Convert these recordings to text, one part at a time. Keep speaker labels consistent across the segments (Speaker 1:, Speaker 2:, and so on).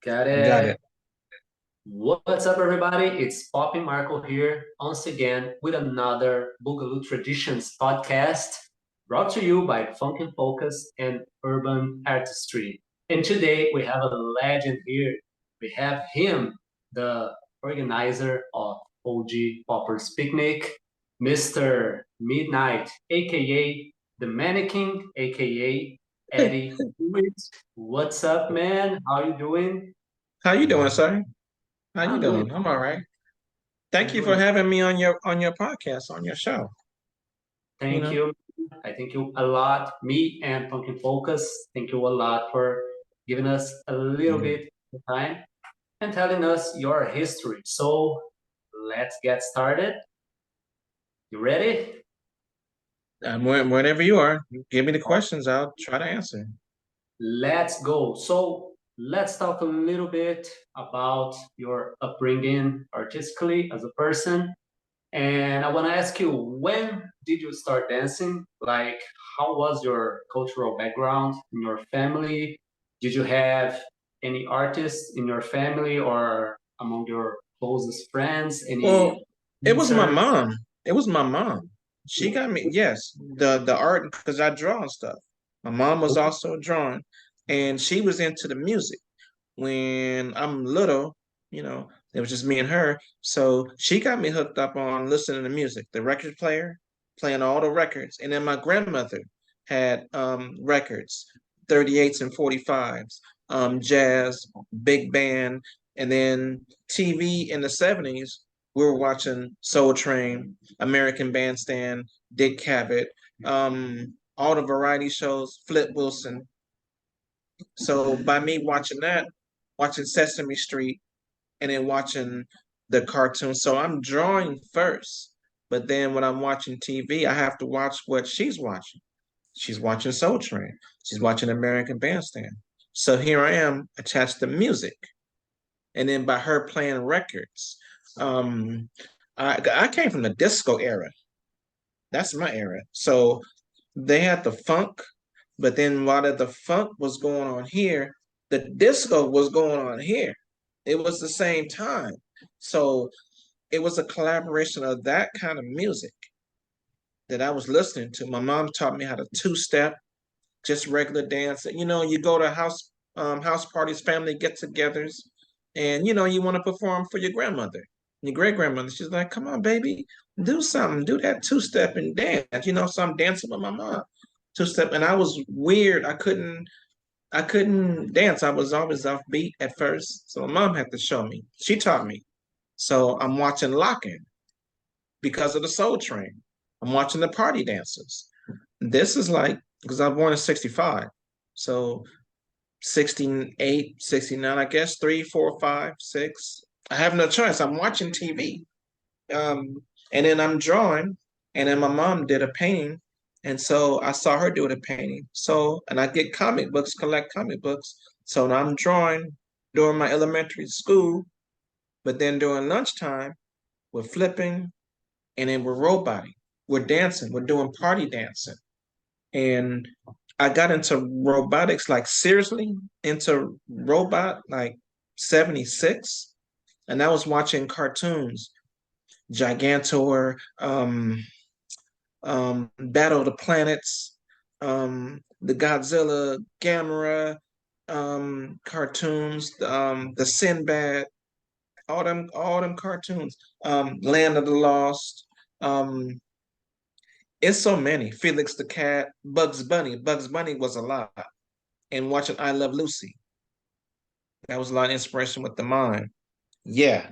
Speaker 1: Got
Speaker 2: Got it.
Speaker 1: it. What's up, everybody? It's Popn Marco here once again with another Boogaloo Traditions podcast brought to you by Funk and Focus and Urban Artistry. And today we have a legend here. We have him, the organizer of OG Poppers Picnic, Mr. Midnight, aka the Mannequin, aka Eddie Hewitt. What's up, man? How you doing?
Speaker 2: How you doing, sir? How you
Speaker 1: I'm doing
Speaker 2: doing? I'm all right.
Speaker 1: I'm
Speaker 2: Thank you for
Speaker 1: doing.
Speaker 2: having me on your podcast, on your show. You
Speaker 1: Thank
Speaker 2: know.
Speaker 1: you. I thank you a lot. Me and Pumpkin Focus, thank you a lot for giving us a little
Speaker 2: Yeah.
Speaker 1: bit of time and telling us your history. So let's get started. You ready?
Speaker 2: Whenever you are, give me the questions. I'll try to answer.
Speaker 1: Let's go. So let's talk a little bit about your upbringing artistically as a person. And I want to ask you, when did you start dancing? Like, how was your cultural background in your family? Did you have any artists in your family or among your closest friends? Any
Speaker 2: Well, it was my
Speaker 1: dancers?
Speaker 2: mom. It was my mom. She got me. Yes, the art because I draw and stuff. My mom was also drawing, and she was into the music. When I'm little, it was just me and her. So she got me hooked up on listening to music, the record player, playing all the records. And then my grandmother had records, 38s and 45s, jazz, big band, and then TV in the 70s. We were watching Soul Train, American Bandstand, Dick Cavett, all the variety shows, Flip Wilson. So by me watching that, watching Sesame Street, and then watching the cartoon. So I'm drawing first, but then when I'm watching TV, I have to watch what she's watching. She's watching Soul Train. She's watching American Bandstand. So here I am attached to music, and then by her playing records, um, I came from the disco era. That's my era. So they had the funk, but then while the funk was going on here, the disco was going on here. It was the same time. So it was a collaboration of that kind of music that I was listening to. My mom taught me how to two-step, just regular dance. You go to house parties, family get-togethers, and you want to perform for your grandmother, your great grandmother. She's like, "Come on, baby, do something, do that two-step and dance." So I'm dancing with my mom, two-step, and I was weird. I couldn't dance. I was always off beat at first, so my mom had to show me. She taught me. So I'm watching Locking because of the Soul Train. I'm watching the party dancers. This is like, because I was born in 65. So 68, 69, I guess, 3, 4, 5, 6. I have no choice. I'm watching TV. And then I'm drawing. And then my mom did a painting. And so I saw her do the painting. So, and I get comic books, collect comic books. So now I'm drawing during my elementary school. But then during lunchtime, we're flipping and then we're roboting. We're dancing. We're doing party dancing. And I got into robotics, like seriously into robot, like 76. And I was watching cartoons, Gigantor, Battle of the Planets, the Godzilla, Gamera, cartoons, the Sinbad, all them cartoons, Land of the Lost, um, it's so many. Felix the Cat, Bugs Bunny. Bugs Bunny was a lot. And watching I Love Lucy, that was a lot of inspiration with the mind. Yeah,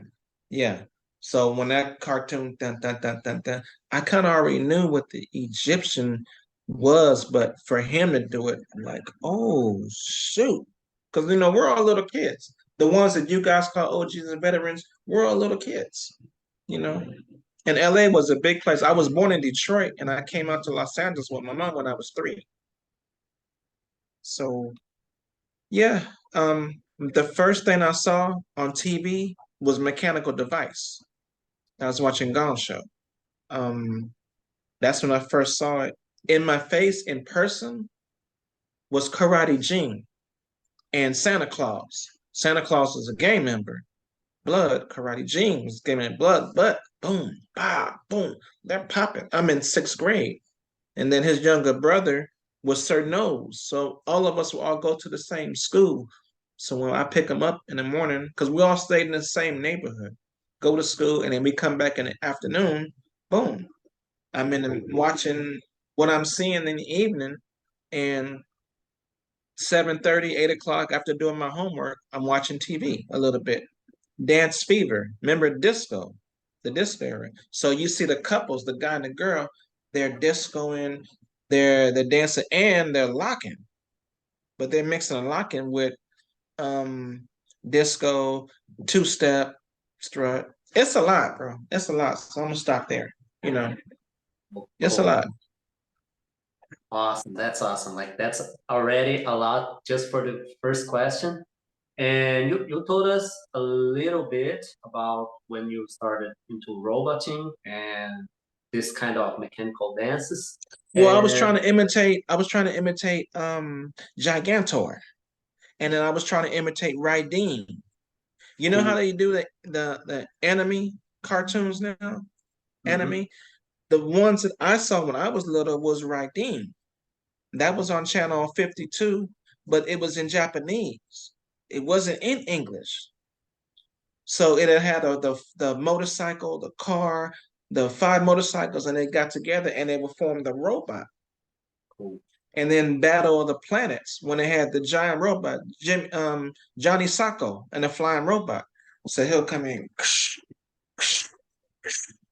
Speaker 2: yeah. So when that cartoon, dun, dun, dun, dun, dun, I kind of already knew what the Egyptian was, but for him to do it, I'm like, oh shoot, because we're all little kids. The ones that you guys call OGs and veterans, we're all little kids. You know, and LA was a big place. I was born in Detroit, and I came out to Los Angeles with my mom when I was 3. So yeah, the first thing I saw on TV was Mechanical Device. I was watching Gone Show. Um, that's when I first saw it. In my face, in person, was Karate Jean and Santa Claus. Santa Claus was a gang member. Blood, Karate Jean was giving blood, but boom, bah, boom, they're popping. I'm in sixth grade. And then his younger brother was Sir Nose. So all of us will all go to the same school. So when I pick him up in the morning, because we all stayed in the same neighborhood, go to school, and then we come back in the afternoon, boom. I'm in the, watching what I'm seeing in the evening, and 7:30, 8 o'clock after doing my homework, I'm watching TV a little bit. Dance Fever, remember disco, the disco era. So you see the couples, the guy and the girl, they're discoing, they're dancing, and they're locking, but they're mixing and locking with disco, two-step, strut. It's a lot, bro. It's a lot. So I'm gonna stop there. You know, it's a
Speaker 1: Cool.
Speaker 2: lot.
Speaker 1: Awesome. That's awesome. Like that's already a lot just for the first question. And you told us a little bit about when you started into roboting and this kind of mechanical dances.
Speaker 2: Well,
Speaker 1: And
Speaker 2: I was trying to imitate Gigantor. And then I was trying to imitate Raideen. You know how
Speaker 1: cool.
Speaker 2: they do the anime cartoons now?
Speaker 1: Mhm.
Speaker 2: Anime. The ones that I saw when I was little was Raideen. That was on channel 52, but it was in Japanese. It wasn't in English. So it had the motorcycle, the car, the five motorcycles, and they got together and they would form the robot.
Speaker 1: Cool.
Speaker 2: And then Battle of the Planets when they had the giant robot, Johnny Sacco and the flying robot. So he'll come in,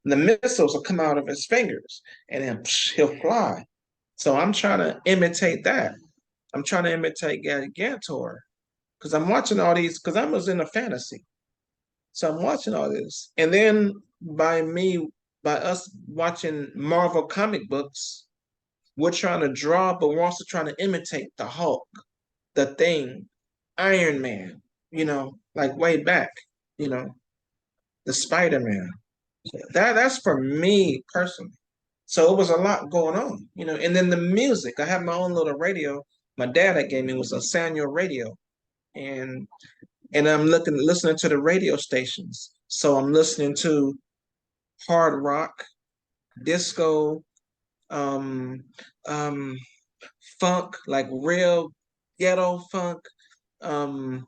Speaker 2: the missiles will come out of his fingers, and then he'll fly. So I'm trying to imitate that. I'm trying to imitate Gantor because I'm watching all these because I was in a fantasy. So I'm watching all this. And then by us watching Marvel comic books, we're trying to draw, but we're also trying to imitate the Hulk, the Thing, Iron Man, like way back, you know, the Spider-Man. That's for me personally. So it was a lot going on, and then the music. I have my own little radio. My dad had gave me was a Sanyo radio. And I'm listening to the radio stations. So I'm listening to hard rock, disco, um, um, funk, like real ghetto funk, um,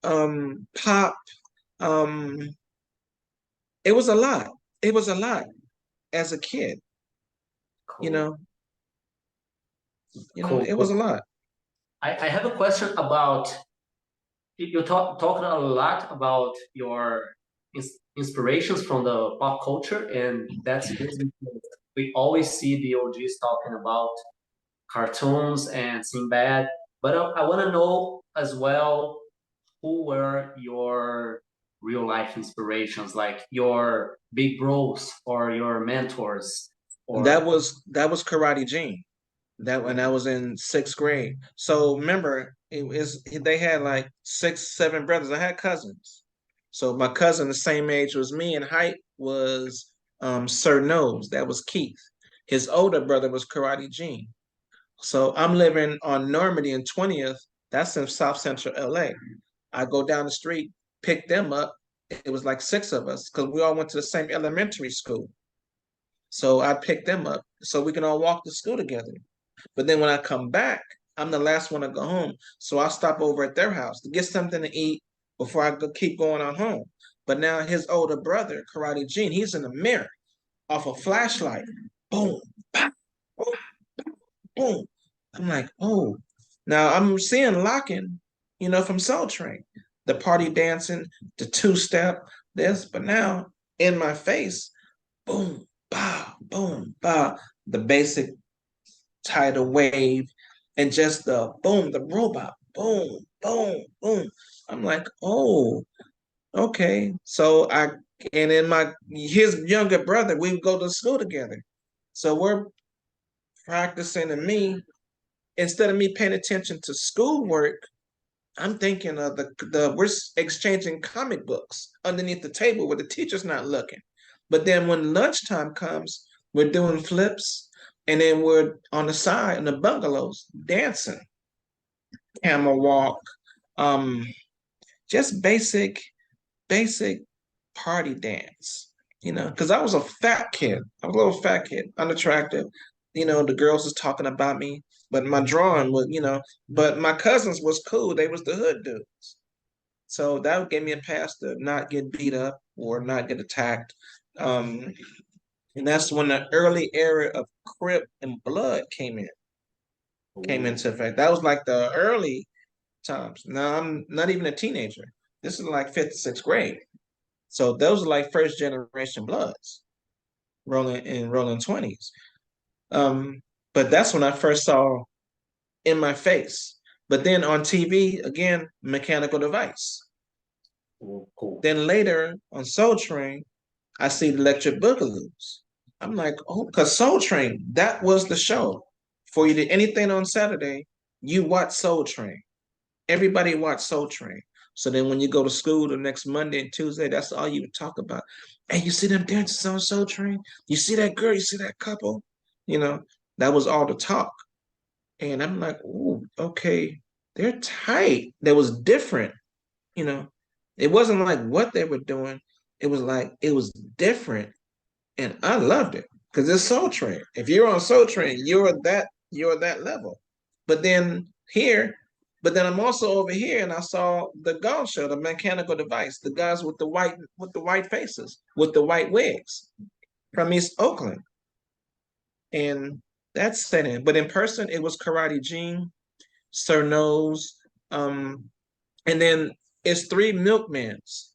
Speaker 2: pop. Um, it was a lot. It was a lot as a kid. You
Speaker 1: Cool.
Speaker 2: know,
Speaker 1: Cool.
Speaker 2: it was a
Speaker 1: Cool.
Speaker 2: lot.
Speaker 1: I have a question about you talking a lot about your inspirations from the pop culture, and that's good because we always see the OGs talking about cartoons and Sinbad, but I want to know as well who were your real life inspirations, like your big bros or your mentors, or
Speaker 2: That was Karate Gene. That when I was in sixth grade. So remember, they had like 6, 7 brothers. I had cousins. So my cousin, the same age was me in height, was Sir Nose. That was Keith. His older brother was Karate Gene. So I'm living on Normandy and 20th. That's in South Central LA. I go down the street, pick them up. It was like 6 of us because we all went to the same elementary school. So I picked them up so we can all walk to school together. But then when I come back, I'm the last one to go home. So I'll stop over at their house to get something to eat before keep going on home. But now his older brother, Karate Gene, he's in the mirror off a flashlight. Boom, pop, boom, boom. I'm like, oh. Now I'm seeing locking, from Soul Train, the party dancing, the two-step, this, but now in my face, boom, boom, the basic tidal wave, and just the boom, the robot, boom, boom, boom. I'm like, oh, okay. So and then his younger brother, we go to school together. So we're practicing, and instead of me paying attention to schoolwork, I'm thinking of we're exchanging comic books underneath the table where the teacher's not looking. But then when lunchtime comes, we're doing flips, and then we're on the side in the bungalows dancing, camel walk, Um, just basic party dance, because I was a fat kid. I was a little fat kid, unattractive. The girls was talking about me, but my drawing was, but my cousins was cool. They was the hood dudes. So that gave me a pass to not get beat up or not get attacked. Um, and that's when the early era of Crip and Blood came
Speaker 1: Ooh,
Speaker 2: into effect. That was like the early times. Now I'm not even a teenager. This is like fifth, sixth grade. So those are like first generation Bloods, rolling 20s. Um, but that's when I first saw In My Face. But then on TV, again, Mechanical Device.
Speaker 1: cool, cool.
Speaker 2: Then later on Soul Train, I see Electric Boogaloo's. I'm like, oh, because Soul Train, that was the show. For you to anything on Saturday, you watch Soul Train. Everybody watched Soul Train. So then when you go to school the next Monday and Tuesday, that's all you would talk about. Hey, you see them dancers on Soul Train? You see that girl? You see that couple? You know, that was all the talk. And I'm like, oh, okay, they're tight. That was different, you know. It wasn't like what they were doing. It was like it was different. And I loved it. Because it's Soul Train. If you're on Soul Train, you're that level. But then here, but then I'm also over here and I saw the Gong Show, the Mechanical Device, the guys with the white faces, with the white wigs from East Oakland. And that's set in. But in person, it was Karate Gene, Sir Nose, and then it's three milkmans.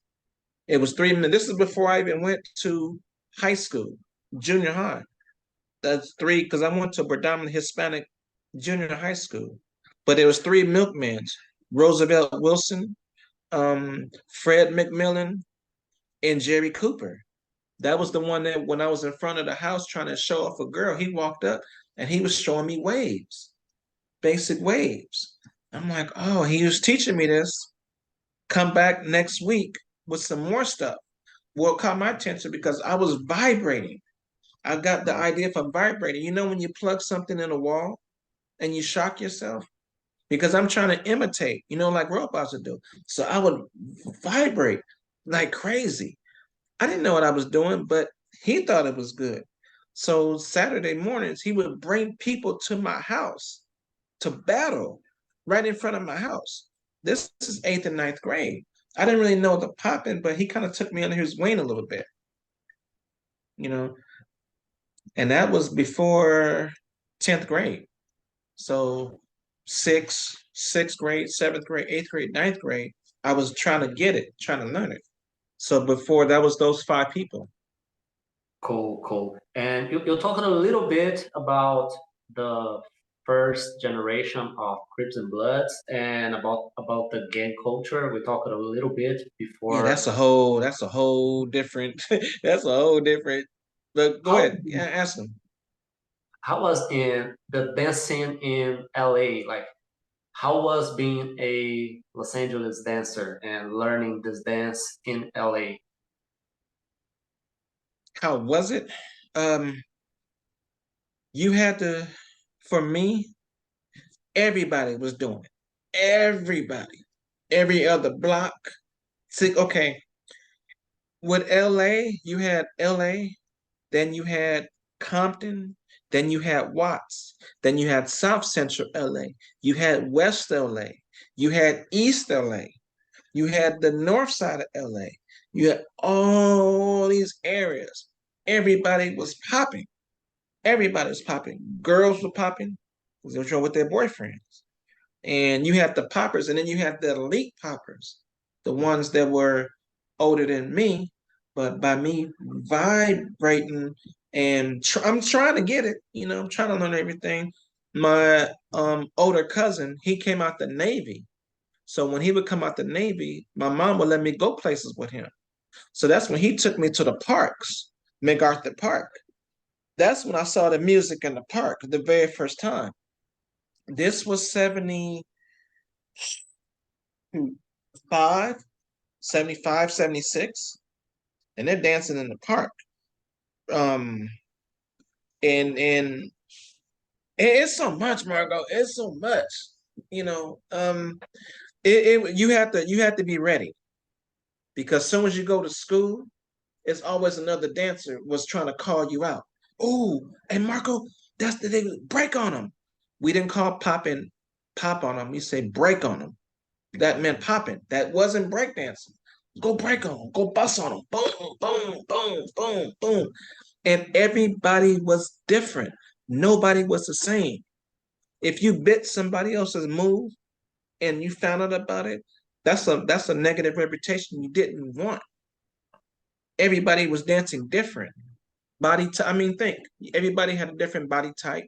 Speaker 2: It was three men. This is before I even went to high school, junior high. That's three because I went to a predominantly Hispanic junior high school. But it was three milkmen: Roosevelt Wilson, Fred McMillan, and Jerry Cooper. That was the one that when I was in front of the house trying to show off a girl, he walked up and he was showing me waves, basic waves. I'm like, oh, he was teaching me this. Come back next week with some more stuff. Well, it caught my attention because I was vibrating. I got the idea for vibrating. You know when you plug something in a wall and you shock yourself? Because I'm trying to imitate, like robots would do. So I would vibrate like crazy. I didn't know what I was doing, but he thought it was good. So Saturday mornings, he would bring people to my house to battle right in front of my house. This is eighth and ninth grade. I didn't really know the Popn, but he kind of took me under his wing a little bit, you know, and that was before 10th grade. So sixth grade, seventh grade, eighth grade, ninth grade, I was trying to get it, trying to learn it. So before that was those five people.
Speaker 1: Cool, cool. And you're talking a little bit about the first generation of Crips and Bloods and about the gang culture. We talked a little bit
Speaker 2: Yeah,
Speaker 1: before.
Speaker 2: that's a whole different that's a whole different. But go
Speaker 1: How
Speaker 2: ahead, yeah, ask them.
Speaker 1: how was in the dancing in LA? Like how was being a Los Angeles dancer and learning this dance in LA?
Speaker 2: How was it? Um, you had to, for me, everybody was doing it. Everybody, every other block. See, okay, with LA, you had LA, then you had Compton, then you had Watts, then you had South Central LA, you had West LA, you had East LA, you had the North side of LA, you had all these areas. Everybody was popping. Everybody was popping. Girls were popping because they were showing with their boyfriends. And you had the poppers, and then you had the elite poppers, the ones that were older than me. But by me vibrating and I'm trying to get it, I'm trying to learn everything. My older cousin, he came out the Navy. So when he would come out the Navy, my mom would let me go places with him. So that's when he took me to the parks, MacArthur Park. That's when I saw the music in the park the very first time. This was 75, 75, 76, and they're dancing in the park. Um, and it's so much, Margot. It's so much, you know. You have to be ready because as soon as you go to school, it's always another dancer was trying to call you out. Oh, and Marco, that's the thing. Break on them. We didn't call popping pop on them. We say break on them. That meant popping. That wasn't breakdancing. Go break on them. Go bust on them. Boom, boom, boom, boom, boom. And everybody was different. Nobody was the same. If you bit somebody else's move and you found out about it, that's a negative reputation you didn't want. Everybody was dancing different. I mean, think everybody had a different body type,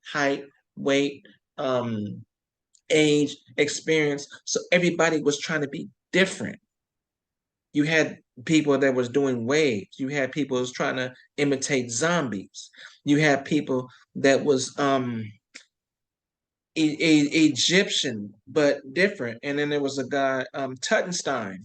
Speaker 2: height, weight, age, experience. So everybody was trying to be different. You had people that was doing waves. You had people that was trying to imitate zombies. You had people that was Egyptian but different. And then there was a guy, Tuttenstein.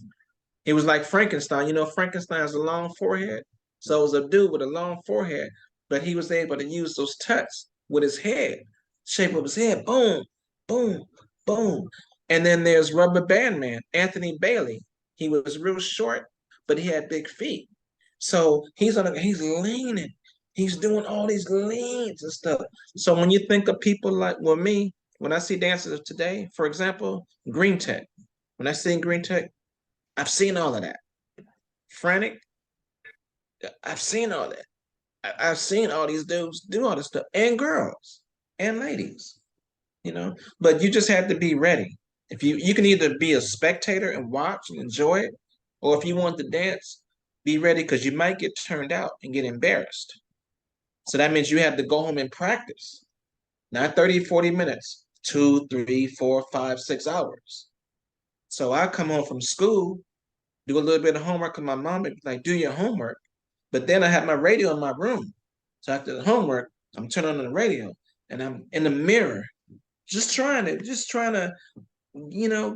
Speaker 2: He was like Frankenstein. You know, Frankenstein has a long forehead. So it was a dude with a long forehead, but he was able to use those tucks with his head, shape of his head. Boom, boom, boom. And then there's Rubber Band Man, Anthony Bailey. He was real short, but he had big feet. So he's leaning. He's doing all these leans and stuff. So when you think of people like me, when I see dancers of today, for example, Green Tech. When I see Green Tech, I've seen all of that. Frantic, I've seen all that. I've seen all these dudes do all this stuff, and girls and ladies, you know. But you just have to be ready. If you can either be a spectator and watch and enjoy it, or if you want to dance, be ready because you might get turned out and get embarrassed. So that means you have to go home and practice, not 30, 40 minutes, 2, 3, 4, 5, 6 hours. So I come home from school, do a little bit of homework, and my mom would be like, do your homework. But then I have my radio in my room. So after the homework, I'm turning on the radio and I'm in the mirror, just trying to,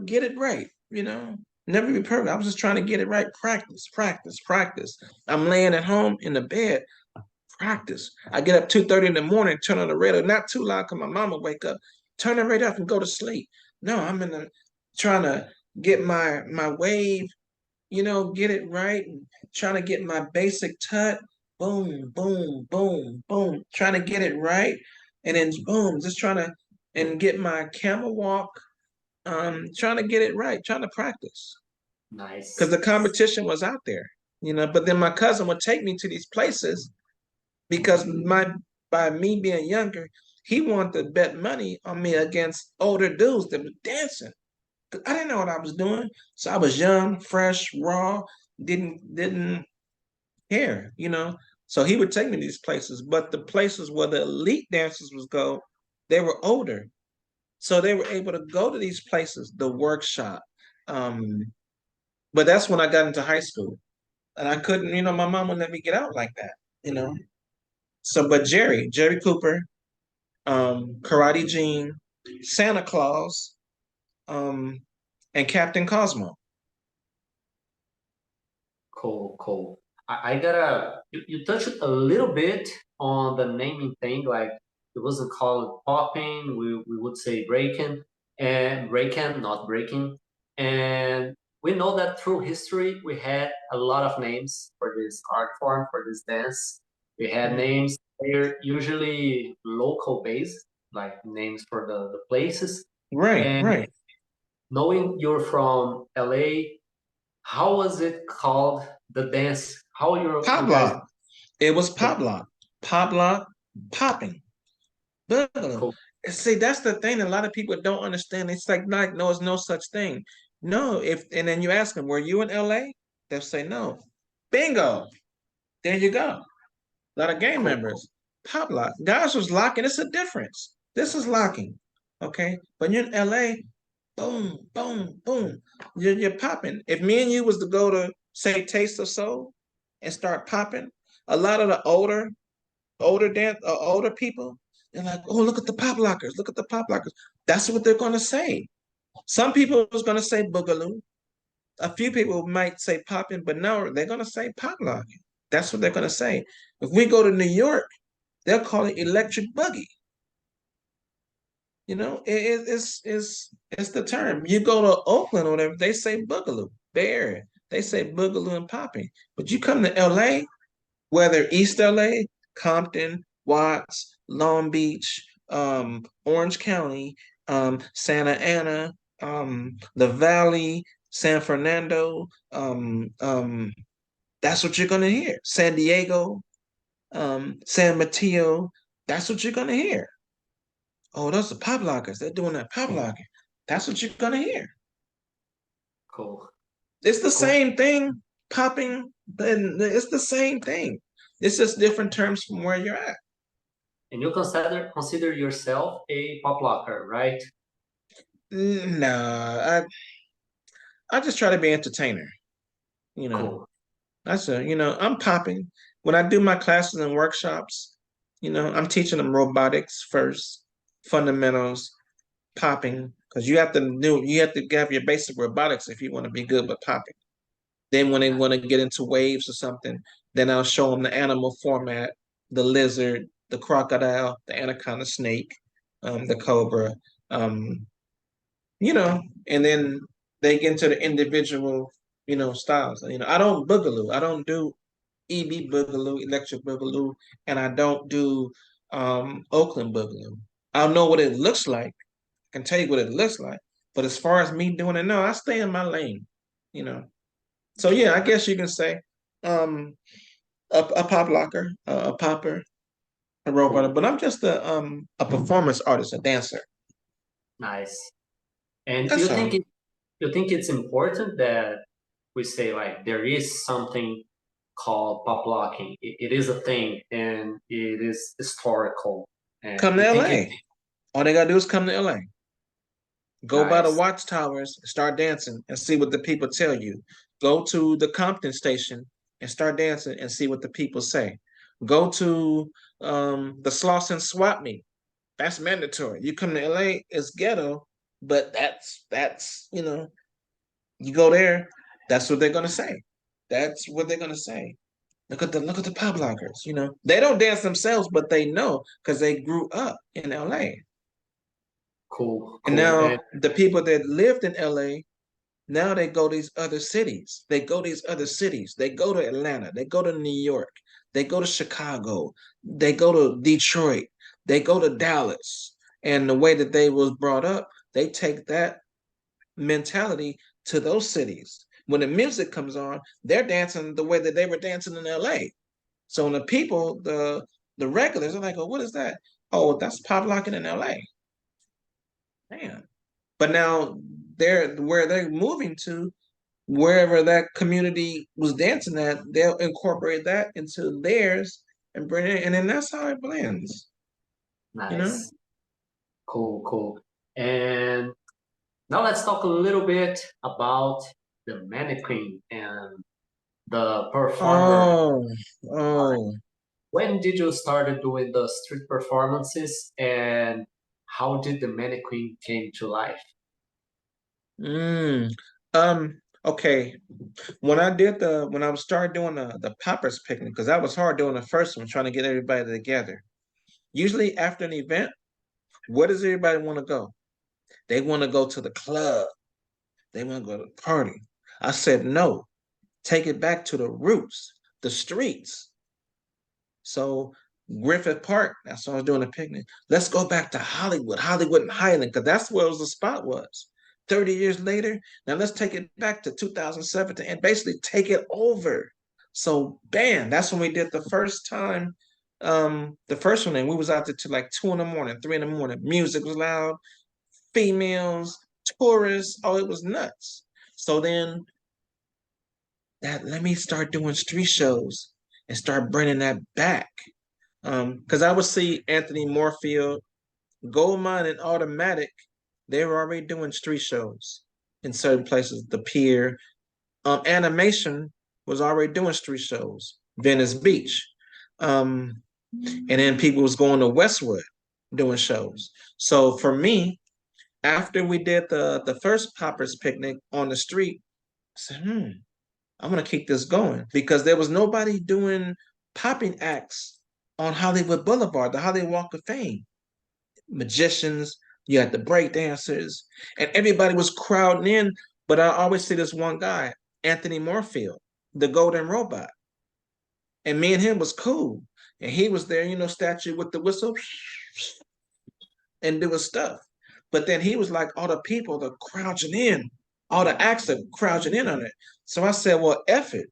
Speaker 2: get it right, Never be perfect. I was just trying to get it right. Practice, practice, practice. I'm laying at home in the bed, practice. I get up 2:30 in the morning, turn on the radio, not too loud because my mama wake up, turn the radio off and go to sleep. No, I'm in the trying to get my wave, get it right, and trying to get my basic tut, boom, boom, boom, boom, trying to get it right, and then boom, just trying to and get my camel walk, trying to get it right, trying to practice because
Speaker 1: Nice.
Speaker 2: the competition was out there, But then my cousin would take me to these places because by me being younger, he wanted to bet money on me against older dudes that were dancing. I didn't know what I was doing. So I was young, fresh, raw, didn't care, So he would take me to these places, but the places where the elite dancers was go, they were older. So they were able to go to these places, the workshop. But that's when I got into high school. And I couldn't, my mom wouldn't let me get out like that. So but Jerry Cooper, Karate Jean, Santa Claus, um, and Captain Cosmo.
Speaker 1: Cool, cool. I gotta, you touched a little bit on the naming thing, like it wasn't called popping, we would say breaking, and breaking, not breaking. And we know that through history, we had a lot of names for this art form, for this dance. We had names, they're usually local based, like names for the places.
Speaker 2: Right,
Speaker 1: And
Speaker 2: right.
Speaker 1: knowing you're from LA, how was it called? The dance? How you
Speaker 2: Pop
Speaker 1: guys?
Speaker 2: lock. It was pop lock. Pop lock, popping. Boogaloo.
Speaker 1: Cool.
Speaker 2: See, that's the thing that a lot of people don't understand. It's like, no, there's no such thing. No, and then you ask them, were you in LA? They'll say no. Bingo. There you go. A lot of game
Speaker 1: Cool, cool.
Speaker 2: members. Pop lock. Guys was locking. It's a difference. This is locking. Okay. But you're in LA, boom, boom, boom. You're popping. If me and you was to go to, say, Taste of Soul and start popping, a lot of the older people, they're like, oh, look at the pop lockers, look at the pop lockers. That's what they're gonna say. Some people was gonna say boogaloo. A few people might say popping, but no, they're gonna say pop locking. That's what they're gonna say. If we go to New York, they'll call it electric boogie. You know, it's the term. You go to Oakland or whatever, they say boogaloo. Bay Area, they say boogaloo and popping. But you come to LA, whether East LA, Compton, Watts, Long Beach, Orange County, Santa Ana, the Valley, San Fernando, that's what you're gonna hear. San Diego, San Mateo, that's what you're gonna hear. Oh, those are pop lockers. They're doing that pop locker. That's what you're gonna hear.
Speaker 1: Cool.
Speaker 2: It's the
Speaker 1: Cool.
Speaker 2: same thing, popping, and it's the same thing. It's just different terms from where you're at.
Speaker 1: And you consider yourself a pop locker, right?
Speaker 2: Nah, I just try to be entertainer. You know,
Speaker 1: Cool.
Speaker 2: I'm popping. When I do my classes and workshops, I'm teaching them robotics first, fundamentals, popping, because you have to have your basic robotics if you want to be good with popping. Then when they want to get into waves or something, then I'll show them the animal format, the lizard, the crocodile, the anaconda snake, the cobra, um, and then they get into the individual, styles. I don't boogaloo. I don't do EB boogaloo, electric boogaloo, and I don't do Oakland boogaloo. I'll know what it looks like. I can tell you what it looks like. But as far as me doing it, no, I stay in my lane, you know. So yeah, I guess you can say um a pop locker, a popper, a robot,
Speaker 1: Cool.
Speaker 2: but I'm just a performance artist, a dancer.
Speaker 1: Nice. And
Speaker 2: That's all.
Speaker 1: you think it's important that we say like there is something called pop locking. It is a thing and it is historical. And
Speaker 2: Come to
Speaker 1: you think it
Speaker 2: LA. All they gotta do is come to LA. Go by the
Speaker 1: nice.
Speaker 2: watchtowers, start dancing, and see what the people tell you. Go to the Compton station and start dancing and see what the people say. Go to the Slauson Swap Meet. That's mandatory. You come to LA, it's ghetto, but that's you go there, that's what they're gonna say. That's what they're gonna say. Look at the pop lockers. They don't dance themselves, but they know because they grew up in LA.
Speaker 1: Cool,
Speaker 2: And
Speaker 1: cool. And
Speaker 2: now the people that lived in LA, now they go these other cities. They go these other cities. They go to Atlanta. They go to New York. They go to Chicago. They go to Detroit. They go to Dallas. And the way that they was brought up, they take that mentality to those cities. When the music comes on, they're dancing the way that they were dancing in LA. So when the people, the regulars are like, oh, what is that? Oh, that's pop locking in LA. Man. But now they're where they're moving to, wherever that community was dancing at, they'll incorporate that into theirs and bring it, and then that's how it blends, you know?
Speaker 1: nice. Cool, cool. And now let's talk a little bit about the mannequin and the performer.
Speaker 2: Oh, oh.
Speaker 1: When did you start doing the street performances and how did the mannequin came to life?
Speaker 2: Mm. Okay. When I started doing the poppers picnic, because that was hard doing the first one, trying to get everybody together. Usually after an event, where does everybody want to go? They want to go to the club. They want to go to the party. I said no. Take it back to the roots, the streets. So Griffith Park, that's what I was doing a picnic. Let's go back to Hollywood and Highland, because that's where the spot was. 30 years later, now let's take it back to 2017 and basically take it over. So bam, that's when we did the first time. The first one, and we was out there till like 2 in the morning, 3 in the morning. Music was loud, females, tourists. Oh, it was nuts. So then that let me start doing street shows and start bringing that back. Because I would see Anthony Moorfield, Goldmine, and Automatic. They were already doing street shows in certain places. The Pier, Animation was already doing street shows. Venice Beach, and then people was going to Westwood doing shows. So for me, after we did the first poppers picnic on the street, I said, I'm gonna keep this going because there was nobody doing popping acts on Hollywood Boulevard, the Hollywood Walk of Fame. Magicians, You had the break dancers, and everybody was crowding in. But I always see this one guy, Anthony Moorfield, the Golden Robot, and me and him was cool. And he was there, statue with the whistle and doing stuff. But then he was like, all the people are crouching in, all the acts are crouching in on it. So I said, well, F it.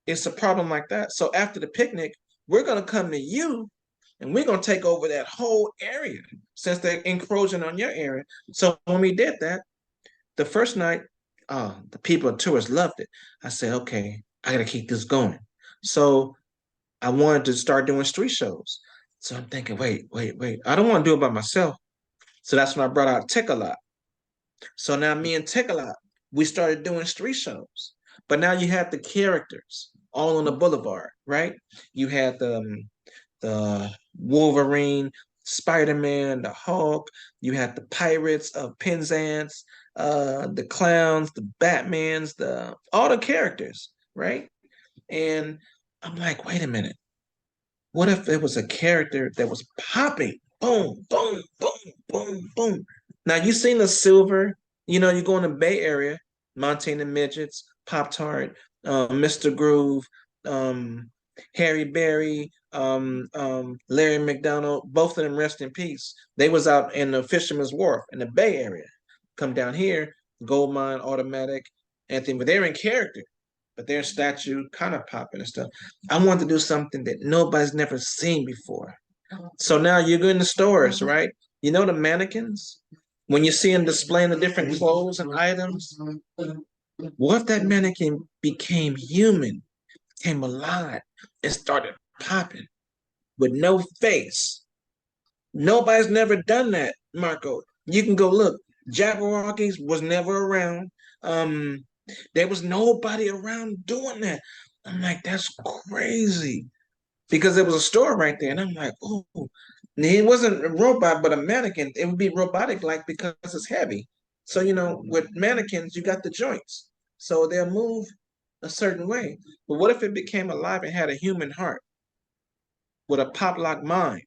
Speaker 2: It's a problem like that. So after the picnic, we're going to come to you and we're going to take over that whole area since they're encroaching on your area. So when we did that, the first night, the people and tourists loved it. I said, okay, I got to keep this going. So I wanted to start doing street shows. So I'm thinking, wait. I don't want to do it by myself. So that's when I brought out Tick-A-Lot. So now me and Tick-A-Lot, we started doing street shows. But now you have the characters all on the boulevard, right? You had the Wolverine, Spider-Man, the Hulk. You had the Pirates of Penzance, the clowns, the Batmans, the all the characters, right? And I'm like, wait a minute. What if it was a character that was popping? Boom, boom, boom, boom, boom. Now you seen the silver, you go in the Bay Area, Montana Midgets, Pop Tart, Mr. Groove, um, Harry Berry, Larry McDonald, both of them rest in peace. They was out in the Fisherman's Wharf in the Bay Area. Come down here, Goldmine, Automatic, Anthony, but they're in character, but their statue kind of popping and stuff. I want to do something that nobody's never seen before. So now you go in the stores, right? You know the mannequins? When you see them displaying the different clothes and items, what if that mannequin became human, came alive, and started popping with no face? Nobody's never done that, Marco. You can go look. Jabberwockies was never around. There was nobody around doing that. I'm like, that's crazy. Because there was a store right there. And I'm like, oh, it wasn't a robot, but a mannequin. It would be robotic like because it's heavy. So, with mannequins, you got the joints. So they'll move a certain way. But what if it became alive and had a human heart with a pop lock mind?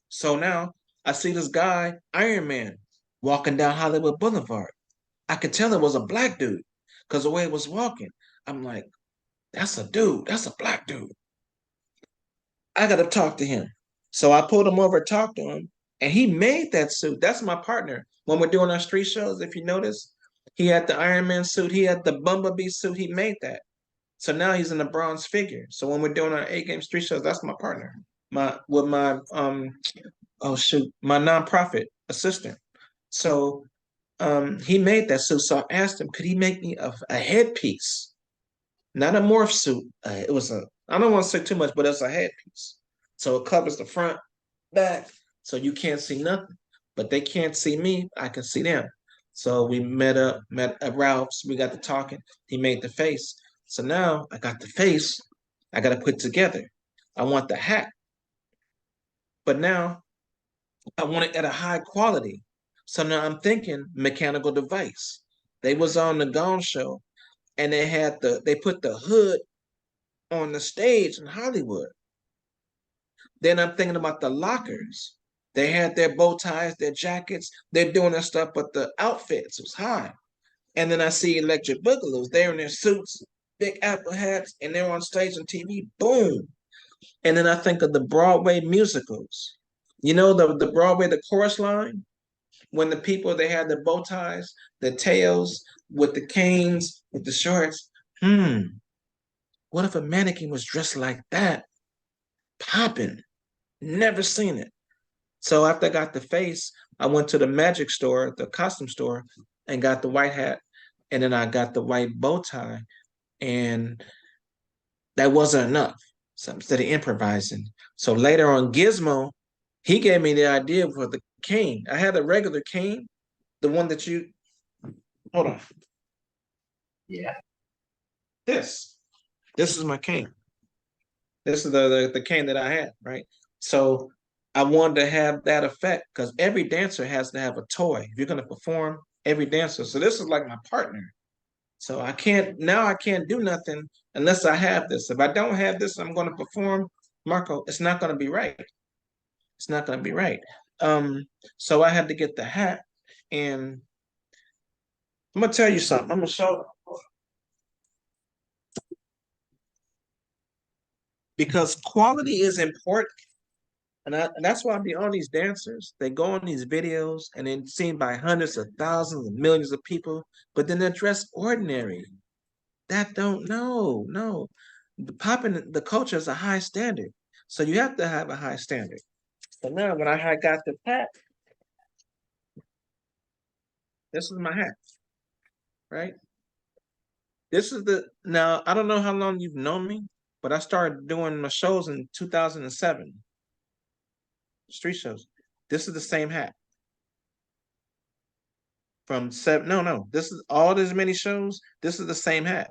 Speaker 2: So now I see this guy, Iron Man, walking down Hollywood Boulevard. I could tell it was a black dude because the way it was walking. I'm like, that's a dude. That's a black dude. I got to talk to him. So I pulled him over, talked to him, and he made that suit. That's my partner. When we're doing our street shows, if you notice, he had the Iron Man suit, he had the Bumblebee suit, he made that. So now he's in a bronze figure. So when we're doing our 8 game street shows, that's my partner. My nonprofit assistant. So he made that suit. So I asked him, could he make me a headpiece? Not a morph suit. It was I don't want to say too much, but it's a headpiece. So it covers the front, back, so you can't see nothing. But they can't see me, I can see them. So we met at Ralph's, we got to talking. He made the face. So now I got the face, I got to put together. I want the hat. But now I want it at a high quality. So now I'm thinking mechanical device. They was on the Gone Show and they put the hood on the stage in Hollywood. Then I'm thinking about the lockers. They had their bow ties, their jackets, they're doing their stuff, but the outfits was high. And then I see Electric Boogaloo's, they're in their suits, big apple hats, and they're on stage on TV. Boom. And then I think of the Broadway musicals. The Broadway, the chorus line, when the people they had the bow ties, the tails with the canes, with the shorts. What if a mannequin was dressed like that? Popping. Never seen it. So after I got the face, I went to the magic store, the costume store, and got the white hat. And then I got the white bow tie. And that wasn't enough. So instead of improvising. So later on, Gizmo, he gave me the idea for the cane. I had a regular cane, the one that hold on.
Speaker 1: Yeah.
Speaker 2: This is my cane. This is the cane that I had, right? So I wanted to have that effect because every dancer has to have a toy. If you're going to perform, every dancer. So this is like my partner. So I can't do nothing unless I have this. If I don't have this, I'm going to perform. Marco, it's not going to be right. It's not going to be right. So I had to get the hat, and I'm gonna tell you something. I'm gonna show because quality is important. And that's why I be on these dancers. They go on these videos and then seen by hundreds of thousands and millions of people, but then they're dressed ordinary. That don't no. The popping the culture is a high standard. So you have to have a high standard. So now when I had got the hat, this is my hat, right? This is the now I don't know how long you've known me, but I started doing my shows in 2007, street shows. This is the same hat from seven. No. This is all this many shows. This is the same hat.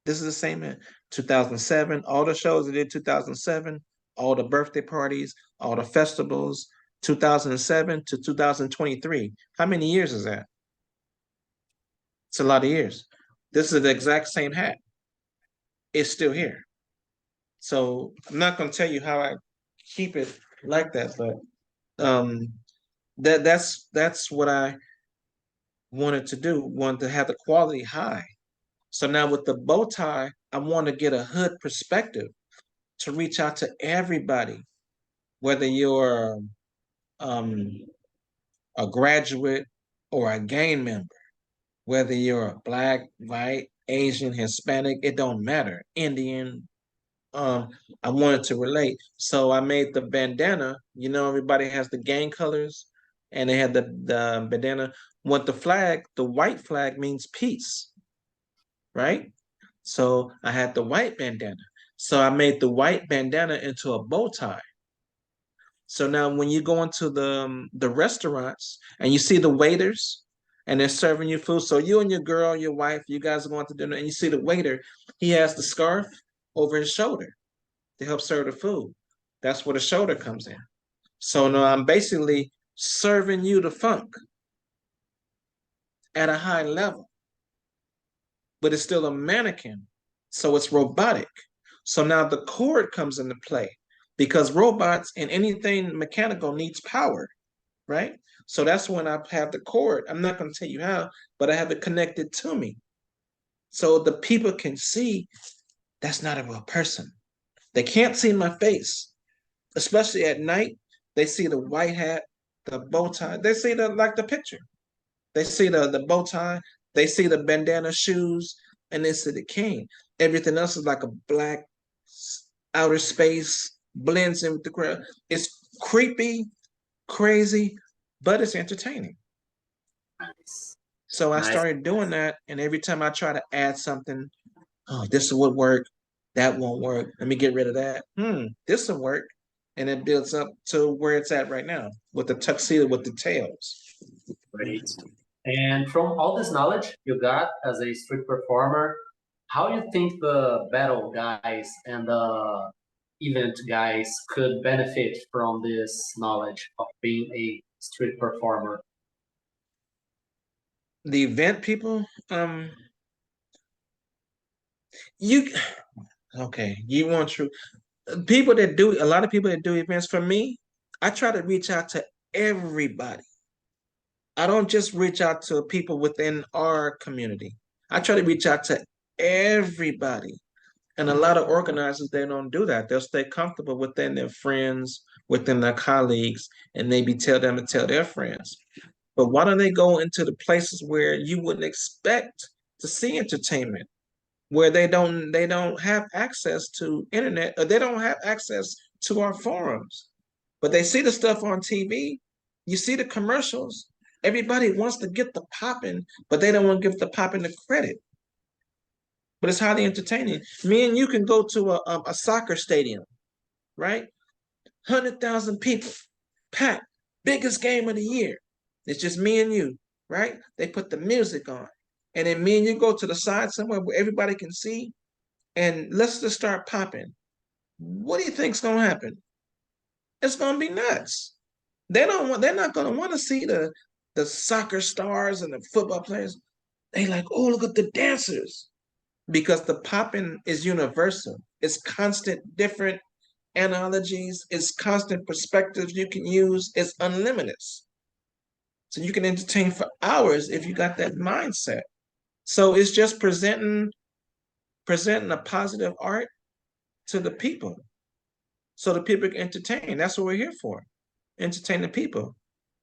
Speaker 2: This is the same hat. 2007, all the shows I did 2007, all the birthday parties, all the festivals, 2007 to 2023. How many years is that? It's a lot of years. This is the exact same hat. It's still here. So I'm not going to tell you how I keep it like that, but um, that's what I wanted to do. Wanted to have the quality high. So now with the bow tie, I want to get a hood perspective to reach out to everybody, whether you're um, a graduate or a gang member, whether you're a black, white, Asian, Hispanic, it don't matter. Indian. I wanted to relate. So I made the bandana. You know, everybody has the gang colors, and they had the bandana. Want the flag, the white flag means peace, right? So I had the white bandana. So I made the white bandana into a bow tie. So now when you go into the restaurants and you see the waiters and they're serving you food, so you and your girl, your wife, you guys are going to dinner and you see the waiter, he has the scarf over his shoulder to help serve the food. That's where the shoulder comes in. So now I'm basically serving you the funk at a high level, but it's still a mannequin. So it's robotic. So now the cord comes into play because robots and anything mechanical needs power, right? So that's when I have the cord. I'm not going to tell you how, but I have it connected to me. So the people can see that's not a real person. They can't see my face, especially at night. They see the white hat, the bow tie. They see the picture. They see the bow tie. They see the bandana shoes, and they see the king. Everything else is like a black outer space blends in with the crowd. It's creepy, crazy, but it's entertaining.
Speaker 1: Nice.
Speaker 2: So I
Speaker 1: Nice.
Speaker 2: started doing that, and every time I try to add something, oh, this would work, that won't work. Let me get rid of that. This will work, and it builds up to where it's at right now with the tuxedo with the tails.
Speaker 1: Great. And from all this knowledge you got as a street performer, how you think the battle guys and the event guys could benefit from this knowledge of being a street performer?
Speaker 2: The event people, you okay? You want to people that do a lot of people that do events for me. I try to reach out to everybody. I don't just reach out to people within our community. I try to reach out to everybody. And a lot of organizers, they don't do that. They'll stay comfortable within their friends, within their colleagues, and maybe tell them to tell their friends. But why don't they go into the places where you wouldn't expect to see entertainment, where they don't have access to internet, or they don't have access to our forums, but they see the stuff on TV. You see the commercials. Everybody wants to get the popping, but they don't want to give the popping the credit. But it's highly entertaining. Me and you can go to a soccer stadium, right? 100,000 people, packed, biggest game of the year. It's just me and you, right? They put the music on. And then me and you go to the side somewhere where everybody can see, and let's just start popping. What do you think's gonna happen? It's gonna be nuts. They're not gonna want to see the soccer stars and the football players. They like, oh, look at the dancers. Because the popping is universal. It's constant, different, analogies, it's constant perspectives you can use, it's unlimited. So you can entertain for hours if you got that mindset. So it's just presenting a positive art to the people so the people can entertain. That's what we're here for. Entertain the people.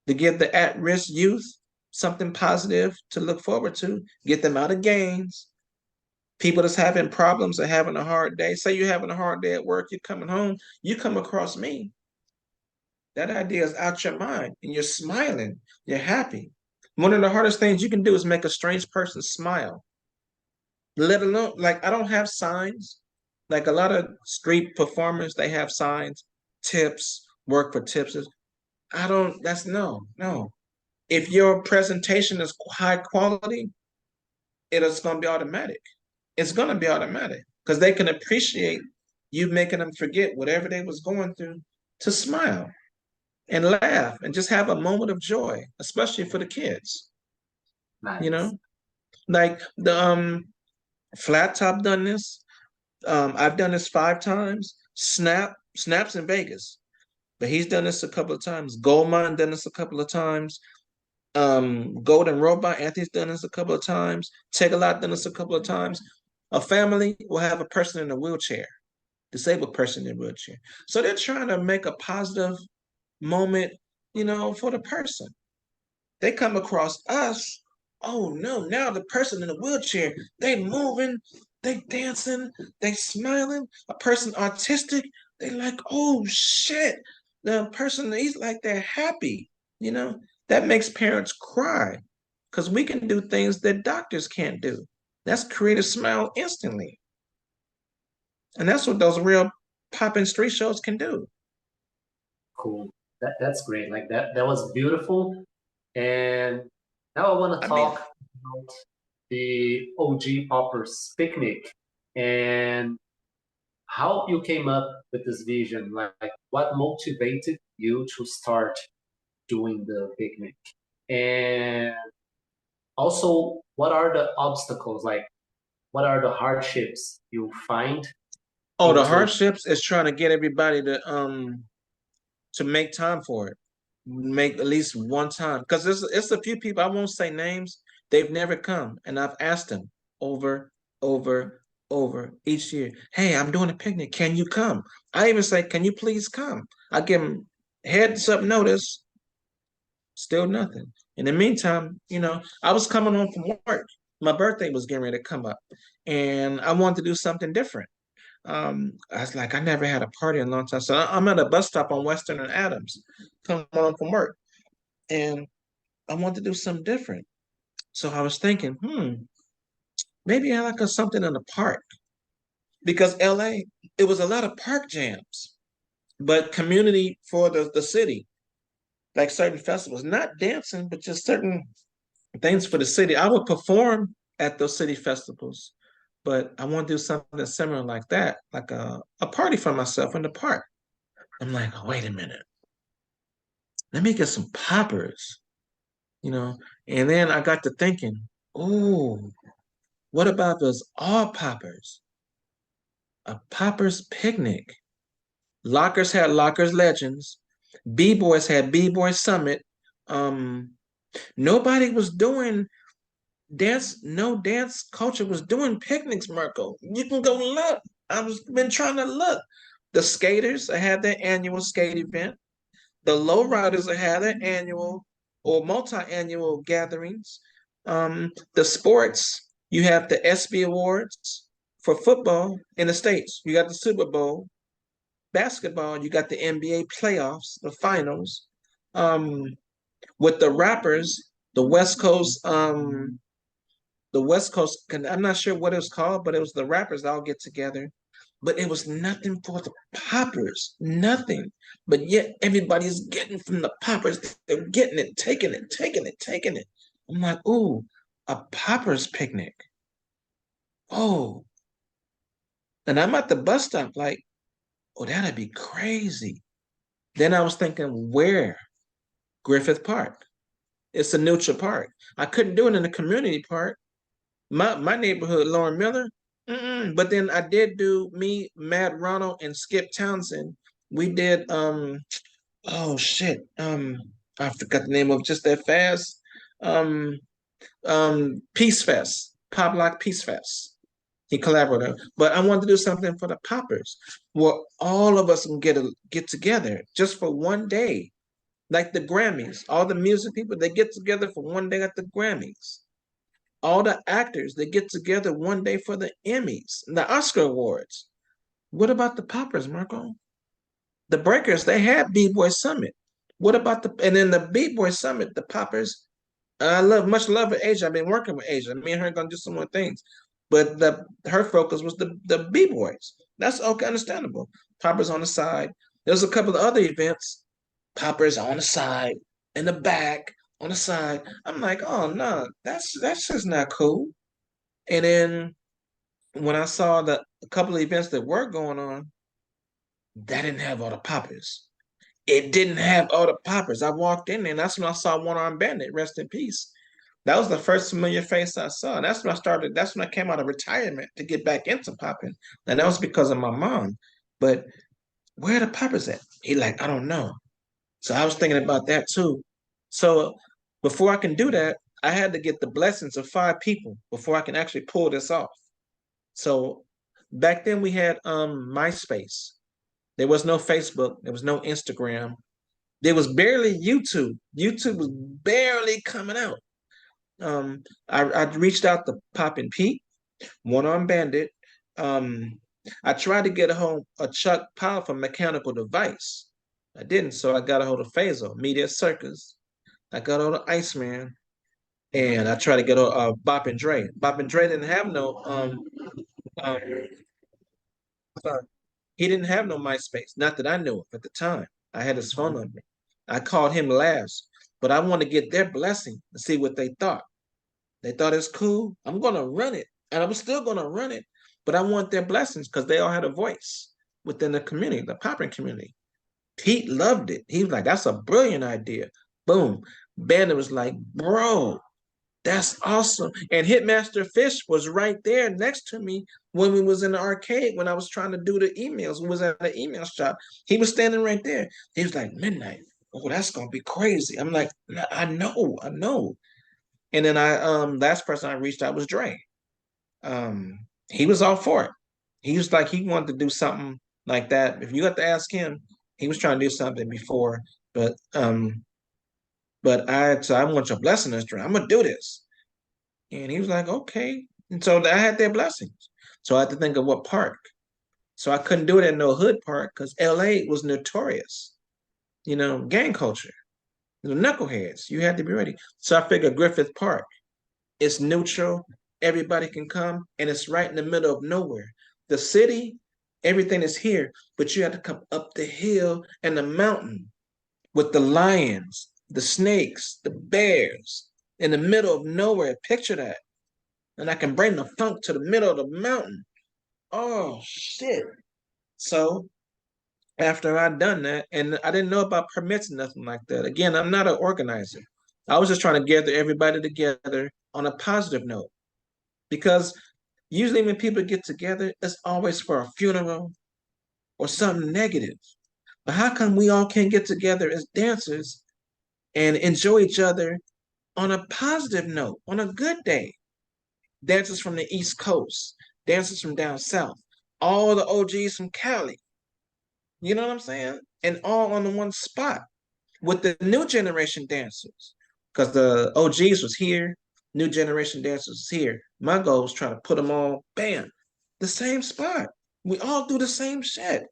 Speaker 2: To give the at-risk youth something positive to look forward to, get them out of gangs. People that's having problems or having a hard day. Say you're having a hard day at work, you're coming home, you come across me. That idea is out your mind and you're smiling, you're happy. One of the hardest things you can do is make a strange person smile. Let alone, like, I don't have signs. Like a lot of street performers, they have signs, tips, work for tips. I don't, that's no. If your presentation is high quality, it's going to be automatic. It's going to be automatic because they can appreciate you making them forget whatever they was going through to smile and laugh and just have a moment of joy, especially for the kids. You
Speaker 1: Nice.
Speaker 2: know, like the Flat Top done this. I've done this 5 times. Snaps in Vegas, but he's done this a couple of times. Goldmine done this a couple of times. Golden Robot Anthony's done this a couple of times. Take a Lot done this a couple of times. A family will have a person in a wheelchair, disabled person in a wheelchair. So they're trying to make a positive moment, for the person. They come across us. Oh no, now the person in the wheelchair, they moving, they dancing, they smiling. A person artistic, they like, oh shit. The person, he's like, they're happy, that makes parents cry because we can do things that doctors can't do. That's create a smile instantly. And that's what those real Popn street shows can do.
Speaker 1: Cool. That's great. Like that was beautiful. And now I want to
Speaker 2: I mean,
Speaker 1: talk about the OG Poppers picnic and how you came up with this vision. Like what motivated you to start doing the picnic? And also, what are the obstacles? Like what are the hardships you find
Speaker 2: the
Speaker 1: into
Speaker 2: hardships is trying to get everybody to make time for it, make at least one time. Because it's a few people, I won't say names, they've never come. And I've asked them over, over, over each year, hey, I'm doing a picnic. Can you come? I even say, can you please come? I give them heads up notice, still nothing. In the meantime, I was coming home from work. My birthday was getting ready to come up. And I wanted to do something different. I was like, I never had a party in a long time. So I'm at a bus stop on Western and Adams, coming home from work, and I want to do something different. So I was thinking, maybe I like something in the park because LA, it was a lot of park jams, but community for the city, like certain festivals, not dancing, but just certain things for the city. I would perform at those city festivals, but I want to do something similar like that, like a party for myself in the park. I'm like, oh, wait a minute. Let me get some poppers, And then I got to thinking, oh, what about those all poppers? A poppers picnic. Lockers had Lockers Legends. B-Boys had B-Boy Summit. Nobody was doing dance, no dance culture was doing picnics, Marco. You can go look. Been trying to look. The skaters had their annual skate event. The lowriders had their annual or multi-annual gatherings. The sports, you have the ESPY Awards for football in the States. You got the Super Bowl. Basketball, you got the NBA playoffs, the finals. With the rappers, the West Coast, I'm not sure what it was called, but it was the rappers that all get together. But it was nothing for the poppers, nothing. But yet everybody's getting from the poppers. They're getting it, taking it, taking it, taking it. I'm like, ooh, a poppers picnic. Oh. And I'm at the bus stop like, oh, that'd be crazy. Then I was thinking, where? Griffith Park. It's a neutral park. I couldn't do it in the community park. My neighborhood, Lauren Miller. But then I did do me, Mad Ronald, and Skip Townsend We did oh shit. I forgot the name of just that fast. Um Peace Fest, Pop Lock Peace Fest. He collaborated. But I wanted to do something for the poppers where all of us can get together just for one day. Like the Grammys. All the music people, they get together for one day at the Grammys. All the actors, they get together one day for the Emmys, the Oscar Awards. What about the poppers, Marco? The Breakers, they had B-Boy Summit. What about and then the B-Boy Summit, the poppers, I love much love with Asia. I've been working with Asia. Me and her are gonna do some more things. But her focus was the B-Boys. That's okay, understandable. Poppers on the side. There's a couple of other events. Poppers on the side, in the back, on the side. I'm like, oh no, that's just not cool. And then when I saw a couple of events that were going on, that didn't have all the poppers. It didn't have all the poppers. I walked in there and that's when I saw One Arm Bandit, rest in peace. That was the first familiar face I saw. And that's when I came out of retirement to get back into popping. And that was because of my mom. But where are the poppers at? He like, I don't know. So I was thinking about that too. So before I can do that, I had to get the blessings of 5 people before I can actually pull this off. So back then we had MySpace. There was no Facebook. There was no Instagram. There was barely YouTube. YouTube was barely coming out. I reached out to Popn Pete, One Arm Bandit. I tried to get a Chuck Powerful mechanical device. I didn't, so I got a hold of Faisal, Media Circus. I got a hold of Iceman, and I tried to get a Bop and Dre. Bop and Dre didn't have no um he didn't have no MySpace, not that I knew of at the time. I had his phone number. I called him last, but I want to get their blessing to see what they thought. They thought it's cool. I'm gonna run it, and I'm still gonna run it, but I want their blessings because they all had a voice within the community, the popping community. Pete loved it. He was like, "That's a brilliant idea." Boom. Bandit was like, "Bro, that's awesome." And Hitmaster Fish was right there next to me when we was in the arcade when I was trying to do the emails. We was at the email shop. He was standing right there. He was like, "Midnight. Oh, that's gonna be crazy." I'm like, I know. And then last person I reached out was Dre. He was all for it. He was like he wanted to do something like that. If you have to ask him, he was trying to do something before, but I want your blessing this, Dre. I'm gonna do this. And he was like, okay. And so I had their blessings. So I had to think of what park. So I couldn't do it in no hood park because LA was notorious, gang culture. The knuckleheads. You had to be ready. So I figured Griffith Park. It's neutral. Everybody can come, and it's right in the middle of nowhere. The city, everything is here, but you have to come up the hill and the mountain with the lions, the snakes, the bears in the middle of nowhere. Picture that. And I can bring the funk to the middle of the mountain. Oh, shit. So after I'd done that, and I didn't know about permits and nothing like that. Again, I'm not an organizer. I was just trying to gather everybody together on a positive note. Because usually when people get together, it's always for a funeral or something negative. But how come we all can't get together as dancers and enjoy each other on a positive note, on a good day? Dancers from the East Coast, dancers from down south, all the OGs from Cali. You know what I'm saying? And all on the one spot with the new generation dancers. Because the OGs was here, new generation dancers was here. My goal was trying to put them all, bam, the same spot. We all do the same shit.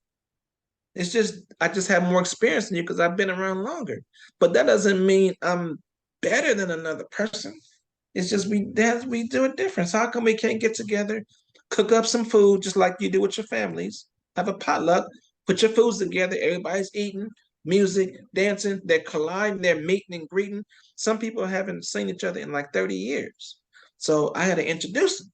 Speaker 2: It's just I just have more experience than you because I've been around longer. But that doesn't mean I'm better than another person. It's just we do it different. So how come we can't get together, cook up some food just like you do with your families, have a potluck, put your foods together, everybody's eating, music, dancing, they're colliding, they're meeting and greeting. Some people haven't seen each other in like 30 years. So I had to introduce them.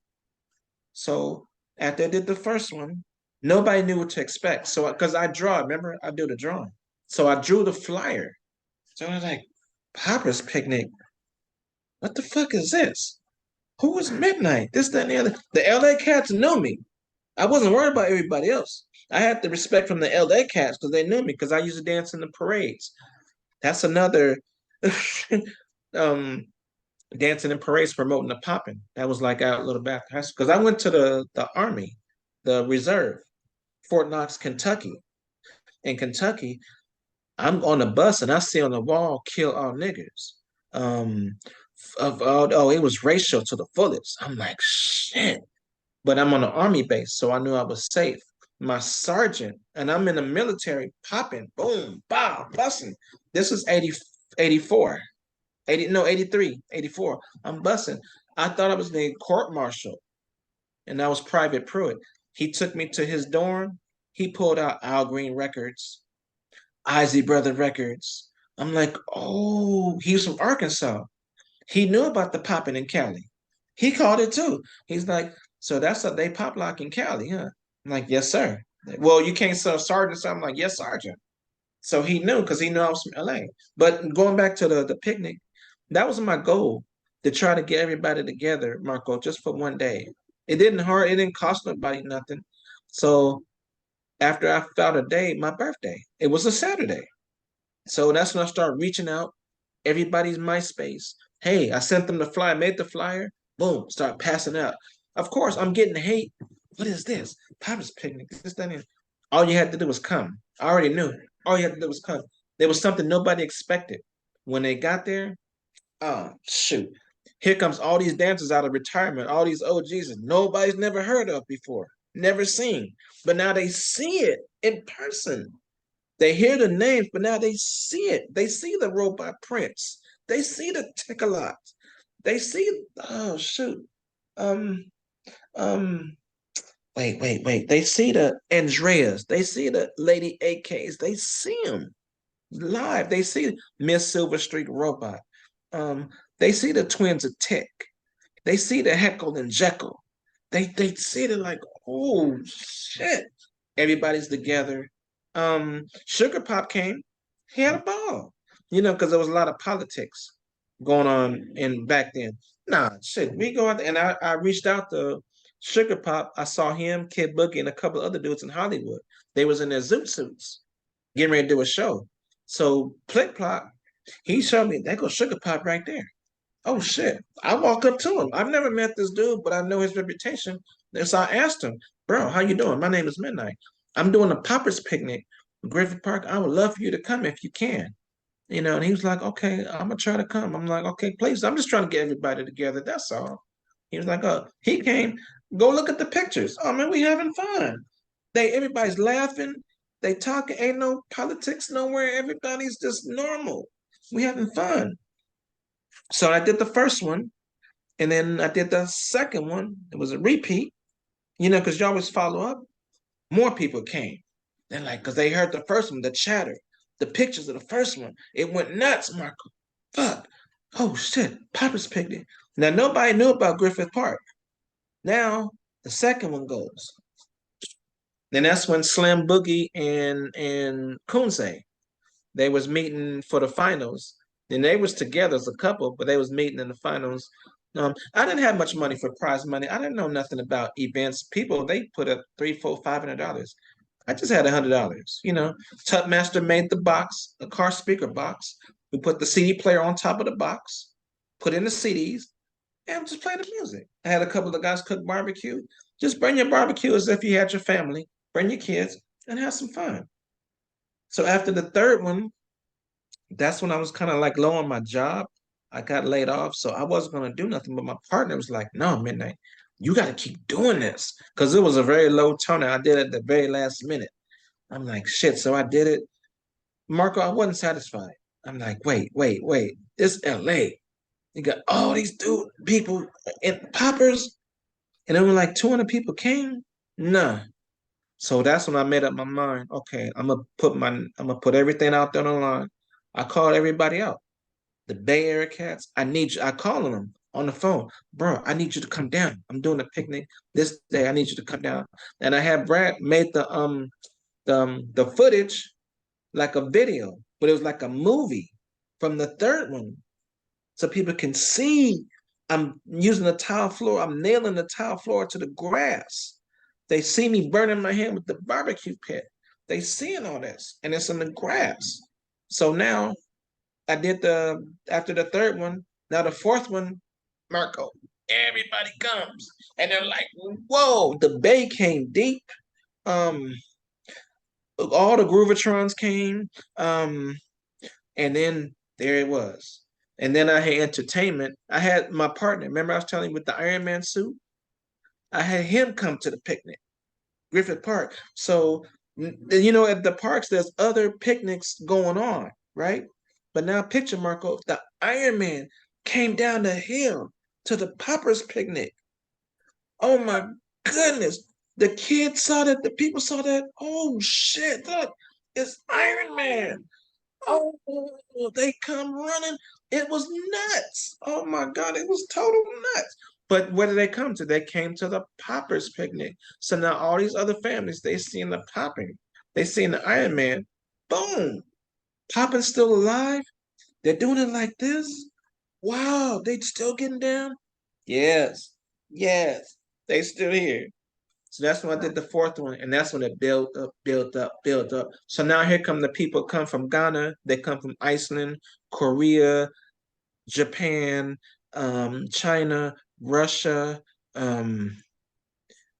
Speaker 2: So after I did the first one, nobody knew what to expect. So because I draw, remember, I do the drawing. So I drew the flyer. So I was like, Papa's Picnic. What the fuck is this? Who was Midnight? This, that, and the other. The LA cats knew me. I wasn't worried about everybody else. I had the respect from the LA cats because they knew me because I used to dance in the parades. That's another um dancing in parades promoting the popping. That was like out a little back because I went to the army, the reserve, Fort Knox, Kentucky. In Kentucky, I'm on a bus and I see on the wall "kill all niggers." Um, it was racial to the fullest. I'm like shit, but I'm on an army base, so I knew I was safe. My sergeant and I'm in the military, popping, boom, bow, busting. This is 80, 84. 80, no, 83, 84. I'm busting. I thought I was the court martial, and that was Private Pruitt. He took me to his dorm. He pulled out Al Green Records, Izzy Brother Records. I'm like, oh, he's from Arkansas. He knew about the popping in Cali. He called it too. He's like, so that's a they pop lock in Cali, huh? I'm like, yes, sir. Well, you can't sell sergeant. So I'm like, yes, sergeant. So he knew because he knew I was from LA. But going back to the picnic, that was my goal to try to get everybody together, Marco, just for one day. It didn't hurt. It didn't cost nobody nothing. So after I found a day, my birthday, it was a Saturday. So that's when I started reaching out, everybody's MySpace. Hey, I sent them the flyer, made the flyer, boom, start passing out. Of course, I'm getting hate. What is this? Papa's picnic. This, that, and all you had to do was come. I already knew. All you had to do was come. There was something nobody expected. When they got there, oh shoot. Here comes all these dancers out of retirement, all these OGs that nobody's never heard of before, never seen. But now they see it in person. They hear the names, but now they see it. They see the robot prints. They see the Tickle-Lot. They see, oh shoot. Um, um, wait. They see the Andreas. They see the Lady AKs. They see them live. They see Miss Silver Streak Robot. Um, they see the twins of Tech. They see the Heckle and Jekyll. They see it like, oh shit. Everybody's together. Sugar Pop came. He had a ball. Because there was a lot of politics going on in back then. Nah, shit. We go out there, and I reached out to Sugar Pop. I saw him, Kid Boogie, and a couple of other dudes in Hollywood. They was in their zoot suits, getting ready to do a show. So Plick Plop, he showed me, there goes Sugar Pop right there. Oh shit. I walk up to him. I've never met this dude, but I know his reputation. And so I asked him, bro, how you doing? My name is Midnight. I'm doing a poppers picnic in Griffith Park. I would love for you to come if you can. And he was like, okay, I'm gonna try to come. I'm like, okay, please. I'm just trying to get everybody together. That's all. He was like, oh, he came. Go look at the pictures. Oh man, we having fun. Everybody's laughing. They talking. Ain't no politics nowhere. Everybody's just normal. We having fun. So I did the first one, and then I did the second one. It was a repeat, because you always follow up. More people came. They're like, because they heard the first one, the chatter, the pictures of the first one. It went nuts, Marco. Fuck. Oh shit, Papa's picnic. Now nobody knew about Griffith Park. Now the second one goes. Then that's when Slim Boogie and Kunze, they was meeting for the finals. And they was together as a couple, but they was meeting in the finals. I didn't have much money for prize money. I didn't know nothing about events. People, they put up $300, $400, $500. I just had $100. Tupmaster made the box, a car speaker box. We put the CD player on top of the box, put in the CDs, and just play the music. I had a couple of guys cook barbecue. Just bring your barbecue as if you had your family, bring your kids, and have some fun. So after the third one, that's when I was kind of like low on my job. I got laid off, so I wasn't gonna do nothing. But my partner was like, "No, Midnight, you got to keep doing this," because it was a very low tone. I did it at the very last minute. I'm like, "Shit!" So I did it. Marco, I wasn't satisfied. I'm like, "Wait! It's LA. You got all these people in poppers, and then when like 200 people came, nah." So that's when I made up my mind. Okay, I'm gonna put everything out there on the line. I called everybody out. The Bay Area cats, I need you. I calling them on the phone, bro. I need you to come down. I'm doing a picnic this day. I need you to come down. And I had Brad made the footage like a video, but it was like a movie from the third one, so people can see. I'm using the tile floor. I'm nailing the tile floor to the grass. They see me burning my hand with the barbecue pit. They seeing all this, and it's in the grass. So now I did after the third one. Now the fourth one, Marco. Everybody comes, and they're like, "Whoa!" The bay came deep. Um, all the Groovatrons came. And then there it was. And then I had entertainment. I had my partner. Remember, I was telling you with the Iron Man suit. I had him come to the picnic, Griffith Park. So at the parks, there's other picnics going on, right? But now picture, Marco, the Iron Man came down the hill to the Poppers picnic. Oh my goodness. The kids saw that, the people saw that. Oh shit, look, it's Iron Man. Oh, they come running. It was nuts. Oh my God, it was total nuts. But where did they come to? They came to the Poppers picnic. So now all these other families, they seen the popping. They seen the Iron Man. Boom. Poppin's still alive. They're doing it like this. Wow, they still getting down? Yes. Yes. They still here. So that's when I did the fourth one, and that's when it built up, built up, built up. So now here come the people come from Ghana, they come from Iceland, Korea, Japan, China, Russia,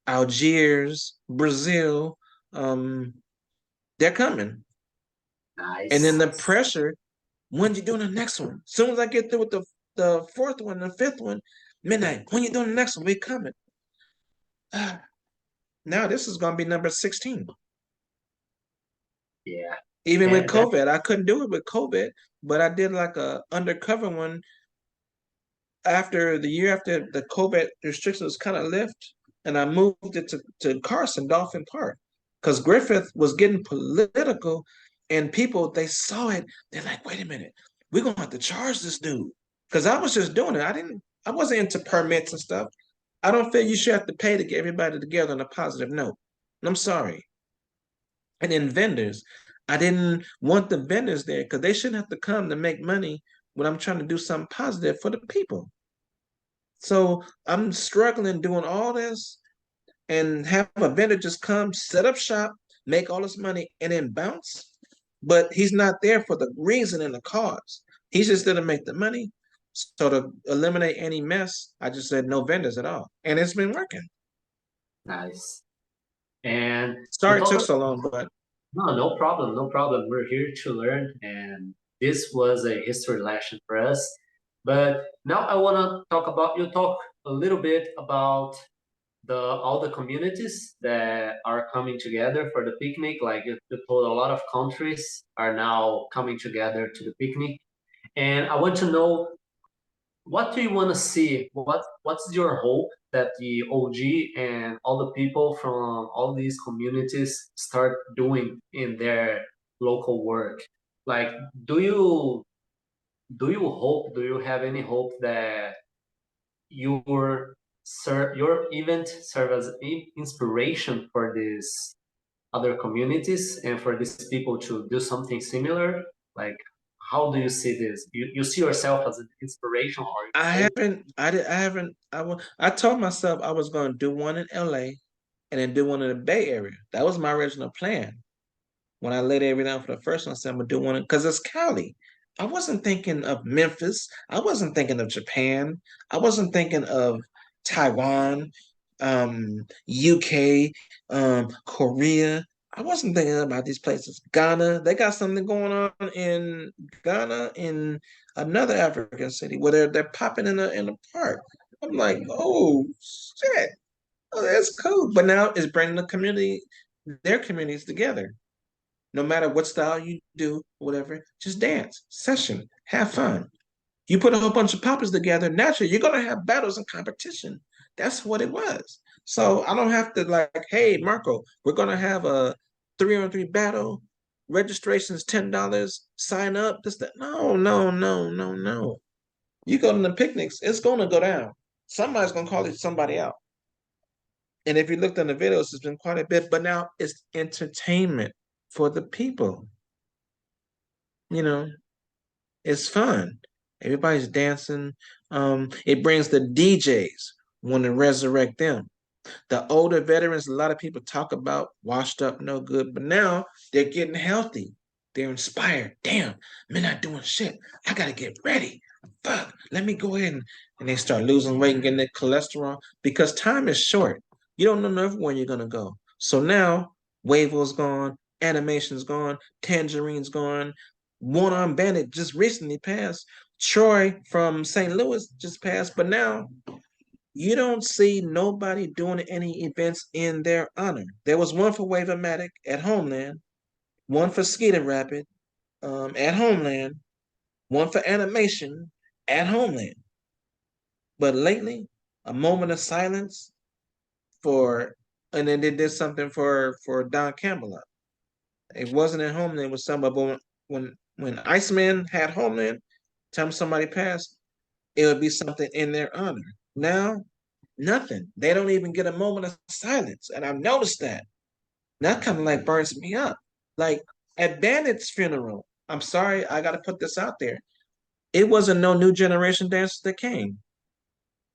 Speaker 2: Algiers, Brazil. They're coming. And then
Speaker 1: Nice.
Speaker 2: the pressure, when you doing the next one? As soon as I get through with the fourth one, the fifth one, midnight, when you doing the next one? We coming. Now this is gonna be number 16.
Speaker 1: Yeah.
Speaker 2: Even with
Speaker 1: And that,
Speaker 2: COVID, I couldn't do it with COVID, but I did like a undercover one after the year after the COVID restrictions kind of lift, and I moved it to Carson, Dolphin Park, because Griffith was getting political, and people they saw it, they're like, wait a minute, we're gonna have to charge this dude. Because I was just doing it. I wasn't into permits and stuff. I don't feel you should have to pay to get everybody together on a positive note. I'm sorry. And then vendors, I didn't want the vendors there because they shouldn't have to come to make money when I'm trying to do something positive for the people. So I'm struggling doing all this and have a vendor just come, set up shop, make all this money, and then bounce. But he's not there for the reason and the cause. He's just there to make the money. So to eliminate any mess, I just said no vendors at all. And it's been working.
Speaker 1: nice. And you
Speaker 2: Sorry it took
Speaker 1: told us,
Speaker 2: so long, but
Speaker 1: no, no problem, no problem. We're here to learn, and this was a history lesson for us. But now I want to talk a little bit about all the communities that are coming together for the picnic. Like you told, a lot of countries are now coming together to the picnic, and I want to know, what do you want to see? What's your hope that the OG and all the people from all these communities start doing in their local work? Like, do you do you have any hope that your event serve as inspiration for these other communities and for these people to do something similar? Like, how do you see this? You see yourself as an inspiration, or you
Speaker 2: I
Speaker 1: hope?
Speaker 2: haven't. I did. I haven't. I told myself I was going to do one in LA and then do one in the Bay Area. That was my original plan. When I laid everything down for the first one, I said I'm gonna do one because it's Cali. I wasn't thinking of Memphis. I wasn't thinking of Japan. I wasn't thinking of Taiwan, UK, Korea. I wasn't thinking about these places. Ghana, they got something going on in Ghana, in another African city where they're popping in a park. I'm like, oh shit, oh that's cool. But now it's bringing their communities together. No matter what style you do, whatever, just dance, session, have fun. You put a whole bunch of poppers together, naturally, you're gonna have battles and competition. That's what it was. So I don't have to like, hey, Marco, we're gonna have a 3-on-3 battle. Registration's $10. Sign up. This that. No, no, no, no, no. You go to the picnics, it's gonna go down. Somebody's gonna call somebody out. And if you looked on the videos, it's been quite a bit, but now it's entertainment for the people. You know, it's fun. Everybody's dancing. It brings the DJs, want to resurrect them. The older veterans, a lot of people talk about washed up, no good, but now they're getting healthy. They're inspired. Damn, man, not doing shit. I gotta get ready. Fuck, let me go ahead and they start losing weight and getting their cholesterol because time is short. You don't know when you're gonna go. So now Wavo's gone, Animation's gone, Tangerine's gone, One Arm Bandit just recently passed. Troy from St. Louis just passed, but now you don't see nobody doing any events in their honor. There was one for Wave-O-Matic at Homeland, one for Skeeter Rapid at Homeland, one for Animation at Homeland. But lately, a moment of silence for, and then they did something for Don Campbell. It wasn't at Homeland, it was somebody, but when Iceman had Homeland, time somebody passed, it would be something in their honor. Now, nothing. They don't even get a moment of silence. And I've noticed that. That kind of like burns me up. Like at Bandit's funeral, I'm sorry, I got to put this out there. It wasn't no new generation dancers that came,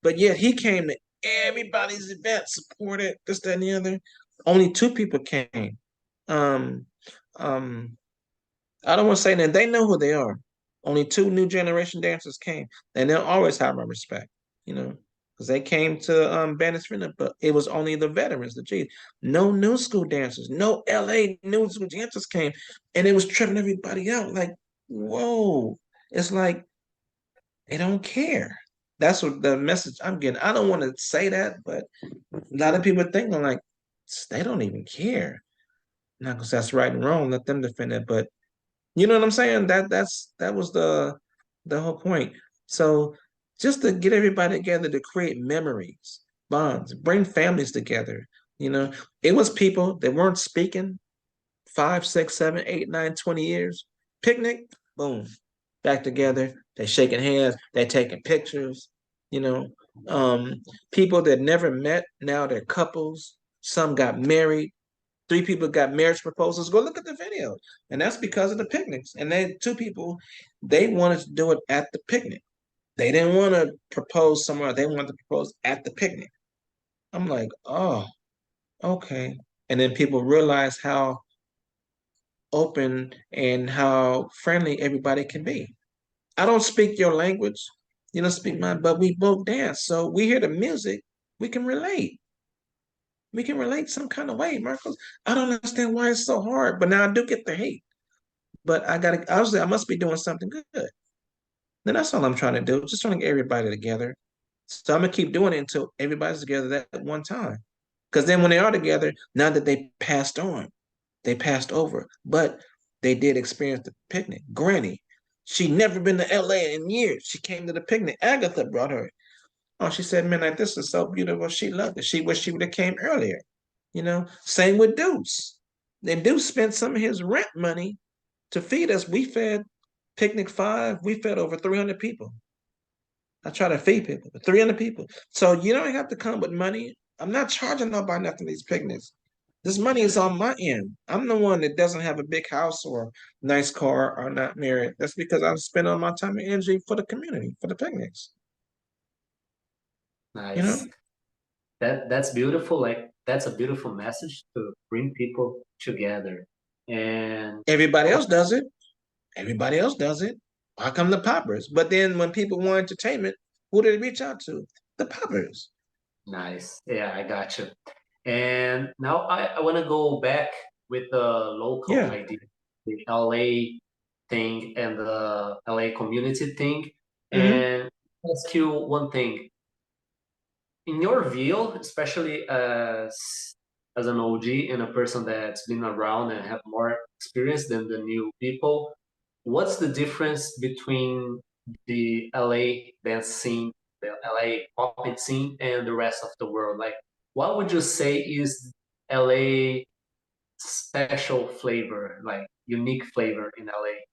Speaker 2: but yet he came to everybody's event, supported this, that, and the other. Only two people came. Um, um, I don't want to say that they know who they are. Only two new generation dancers came, and they'll always have my respect, you know, because they came to Bandit's funeral, but it was only the veterans, the G. No new school dancers, no LA new school dancers came, and it was tripping everybody out. Like, whoa, it's like they don't care. That's what the message I'm getting. I don't want to say that, but a lot of people think I'm like, they don't even care. Not because that's right and wrong. Let them defend it, but you know what I'm saying? That was the whole point. So just to get everybody together to create memories, bonds, bring families together. You know, it was people that weren't speaking 5, 6, 7, 8, 9, 20 years. Picnic, boom, back together. They shaking hands. They taking pictures. You know, people that never met now they're couples. Some got married. Three people got marriage proposals. Go look at the video. And that's because of the picnics. And they two people, they wanted to do it at the picnic. They didn't want to propose somewhere. They wanted to propose at the picnic. I'm like, oh, okay. And then people realize how open and how friendly everybody can be. I don't speak your language. You don't speak mine, but we both dance. So we hear the music, we can relate. We can relate some kind of way, Marcos. I don't understand why it's so hard, but now I do get the hate. But I gotta obviously I must be doing something good. Then that's all I'm trying to do. Just trying to get everybody together. So I'm gonna keep doing it until everybody's together that at one time. Because then when they are together, now that they passed on, they passed over, but they did experience the picnic. Granny, she never been to LA in years. She came to the picnic. Agatha brought her. Oh, she said, man, like this is so beautiful. She loved it. She wished she would have came earlier. You know, same with Deuce. And Deuce spent some of his rent money to feed us. We fed Picnic 5, we fed over 300 people. I try to feed people, 300 people. So you don't have to come with money. I'm not charging nobody nothing these picnics. This money is on my end. I'm the one that doesn't have a big house or nice car or not married. That's because I spend all my time and energy for the community, for the picnics. You know,
Speaker 1: Nice. That's beautiful. Like that's a beautiful message to bring people together. And
Speaker 2: everybody
Speaker 1: oh,
Speaker 2: else does it. Everybody else does it. Why come the poppers? But then when people want entertainment, who do they reach out to? The poppers.
Speaker 1: nice. Yeah, I got you. And now I want to go back with the local
Speaker 2: Yeah.
Speaker 1: idea, the LA thing and the LA community thing.
Speaker 2: Mm-hmm.
Speaker 1: And ask you one thing. In your view, especially as an OG and a person that's been around and have more experience than the new people, what's the difference between the LA dance scene, the LA pop scene, and the rest of the world? Like, what would you say is LA special flavor, like unique flavor in LA?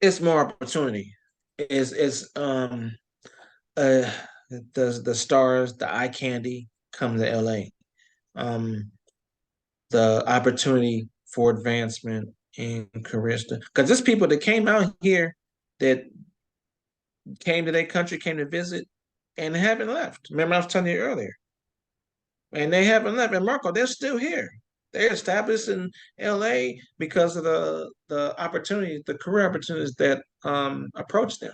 Speaker 2: It's more opportunity. Is uh the stars, the eye candy come to LA. Um the opportunity for advancement in careers. Because there's people that came out here that came to their country, came to visit, and haven't left. Remember, I was telling you earlier, and they haven't left. And Marco, they're still here. They're established in LA because of the opportunities, the career opportunities that approach them.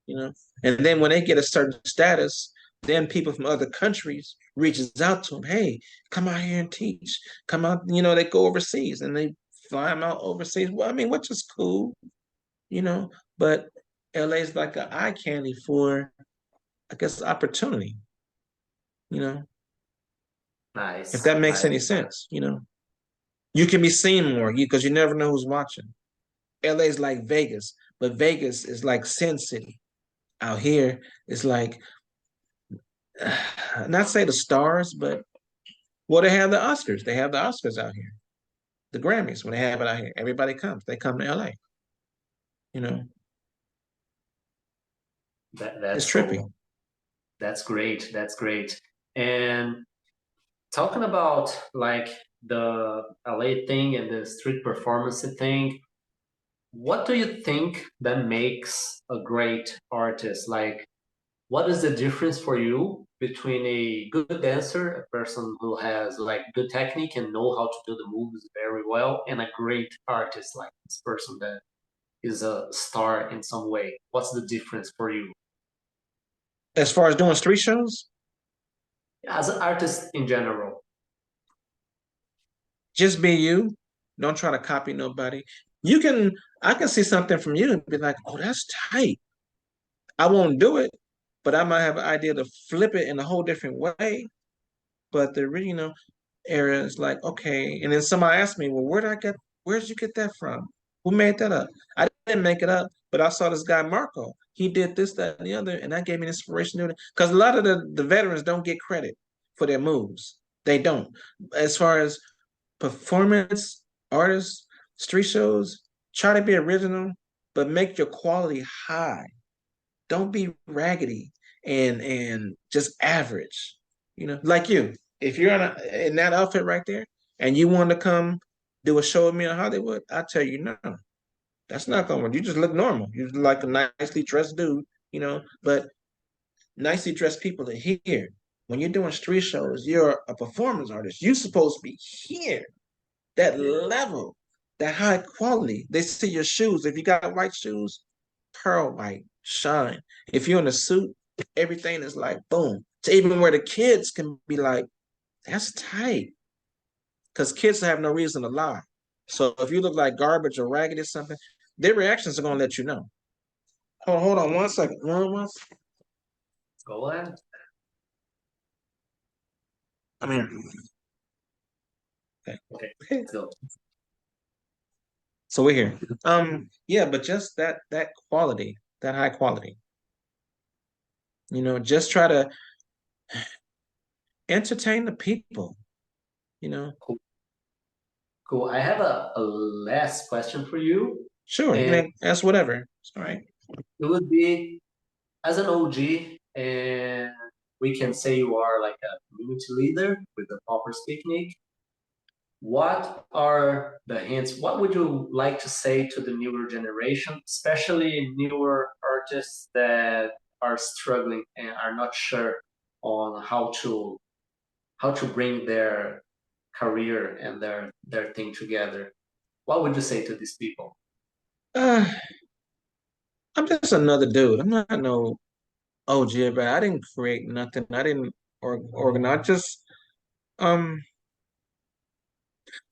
Speaker 2: You know, and then when they get a certain status, then people from other countries reaches out to them. Hey, come out here and teach. Come out. You know, they go overseas and they fly them out overseas. Well, I mean, which is cool. You know, but LA is like an eye candy for, I guess, opportunity. You know, if
Speaker 1: Nice,
Speaker 2: that makes
Speaker 1: nice.
Speaker 2: any sense. You know, you can be seen more because you never know who's watching. LA is like Vegas, but Vegas is like Sin City. Out here, it's like not say the stars, but well, they have the Oscars. They have the Oscars out here, the Grammys. When they have it out here, everybody comes. They come to LA. You know, it's
Speaker 1: That's
Speaker 2: trippy.
Speaker 1: cool. That's great. That's great. And talking about like the LA thing and the street performance thing, what do you think that makes a great artist? Like, what is the difference for you between a good dancer, a person who has like good technique and know how to do the moves very well, and a great artist like this person that is a star in some way? What's the difference for you
Speaker 2: As far as doing street shows,
Speaker 1: as an artist in general?
Speaker 2: just be you. Don't try to copy nobody. You can, I can see something from you and be like, oh, that's tight. I won't do it, but I might have an idea to flip it in a whole different way. But the original area is like, okay. And then somebody asked me, well, where'd you get that from? Who made that up? I didn't make it up, but I saw this guy, Marco. He did this, that, and the other, and that gave me inspiration to do it. Because a lot of the veterans don't get credit for their moves. They don't. As far as performance, artists, street shows, try to be original, but make your quality high. Don't be raggedy and just average. You know, like you. If you're in that outfit right there and you want to come do a show with me in Hollywood, I tell you no. That's not gonna work. You just look normal. You look like a nicely dressed dude, you know, but nicely dressed people are here. When you're doing street shows, you're a performance artist. You're supposed to be here, that level, that high quality. They see your shoes. If you got white shoes, pearl white, shine. If you're in a suit, everything is like boom. To even where the kids can be like, that's tight. Because kids have no reason to lie. So if you look like garbage or raggedy or something, their reactions are gonna let you know. Hold on 1 second. One second.
Speaker 1: Go ahead.
Speaker 2: I'm here.
Speaker 1: Okay,
Speaker 2: Okay.
Speaker 1: let's go.
Speaker 2: So we're here. Yeah, but just that quality, that high quality. You know, just try to entertain the people, you know.
Speaker 1: Cool. Cool. I have a last question for you,
Speaker 2: Sure, you
Speaker 1: and
Speaker 2: can ask whatever. It's all right.
Speaker 1: it would be as an OG, and we can say you are like a community leader with the Popper technique. What are the hints? What would you like to say to the newer generation, especially newer artists that are struggling and are not sure on how to bring their career and their thing together? What would you say to these people?
Speaker 2: Uh, I'm just another dude. I'm not no OG, but I didn't create nothing. I didn't organize. Um,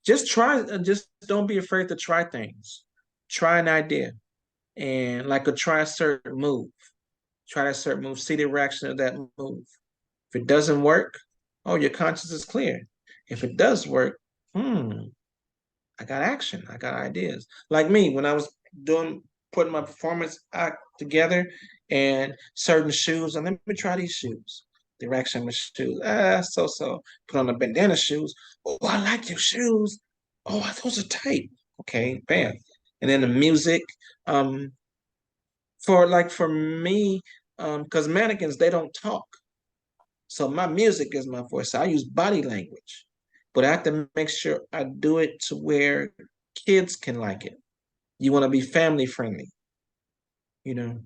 Speaker 2: just try. Just don't be afraid to try things. Try an idea and like try a certain move. Try that certain move. See the reaction of that move. If it doesn't work, oh, your conscience is clear. If it does work, I got action. I got ideas. Like me, when I was doing putting my performance act together and certain shoes, and let me try these shoes. Direction with shoes. So. Put on the bandana shoes. Oh, I like your shoes. Oh, those are tight. Okay, bam. And then the music. Um, for me, because mannequins, they don't talk. So my music is my voice. So I use body language, but I have to make sure I do it to where kids can like it. You want to be family friendly, you know.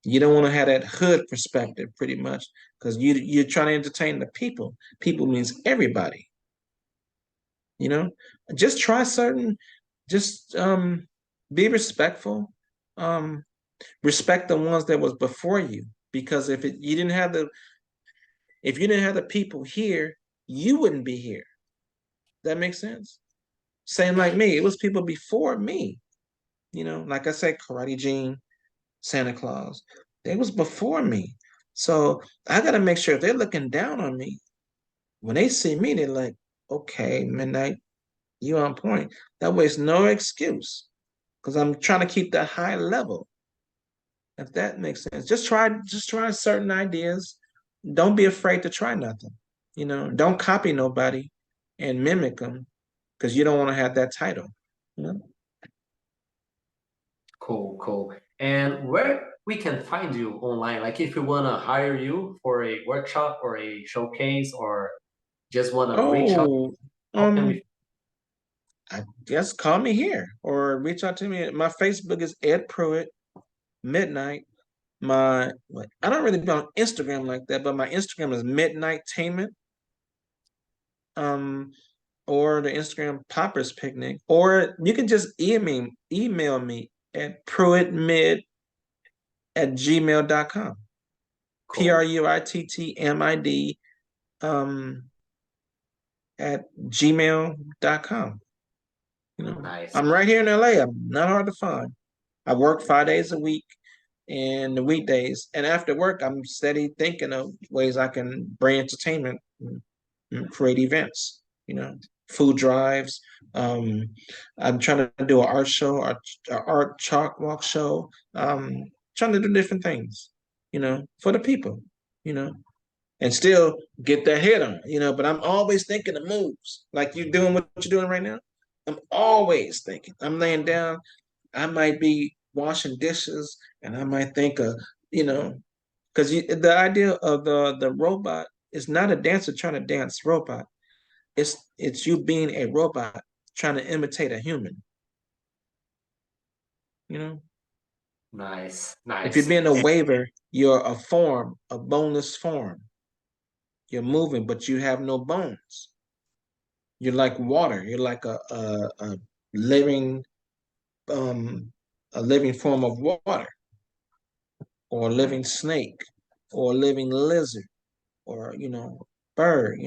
Speaker 2: You don't want to have that hood perspective pretty much because you're trying to entertain the people. People means everybody, you know. Just try certain, just be respectful. Um Respect the ones that was before you because you didn't have the people here, you wouldn't be here. That makes sense. Same like me, it was people before me, like I said, Karate Gene, Santa Claus, they was before me. So I got to make sure if they're looking down on me, when they see me, they're like, okay, Midnight, you on point. That way it's no excuse because I'm trying to keep that high level. If that makes sense, just try certain ideas. Don't be afraid to try nothing. Don't copy nobody and mimic them because you don't want to have that title. You know?
Speaker 1: Cool, cool. And where we can find you online, like if we want to hire you for a workshop or a showcase or just want to reach out,
Speaker 2: Oh,
Speaker 1: how can we?
Speaker 2: I guess call me here or reach out to me. My Facebook is Ed Pruitt Midnight. I don't really be on Instagram like that, but my Instagram is Midnight Tainment. Or the Instagram Poppers Picnic, or you can just email me at pruittmid at gmail.com.
Speaker 1: Cool.
Speaker 2: Pruittmid at gmail.com.
Speaker 1: Nice.
Speaker 2: I'm right here in LA. I'm not hard to find. I work 5 days a week and the weekdays. And after work, I'm steady thinking of ways I can bring entertainment and create events, food drives. Um, I'm trying to do an art show, art chalk walk show. Trying to do different things, for the people, you know, and still get their head on, but I'm always thinking of moves like you doing what you're doing right now. I'm always thinking. I'm laying down. I might be washing dishes and I might think of, because the idea of the robot is not a dancer trying to dance robot. It's you being a robot trying to imitate a human. You know,
Speaker 1: Nice,
Speaker 2: if you're
Speaker 1: nice.
Speaker 2: being a waver, you're a form, a boneless form. You're moving, but you have no bones. You're like water. You're like a living a living form of water, or a living snake, or a living lizard, or bird.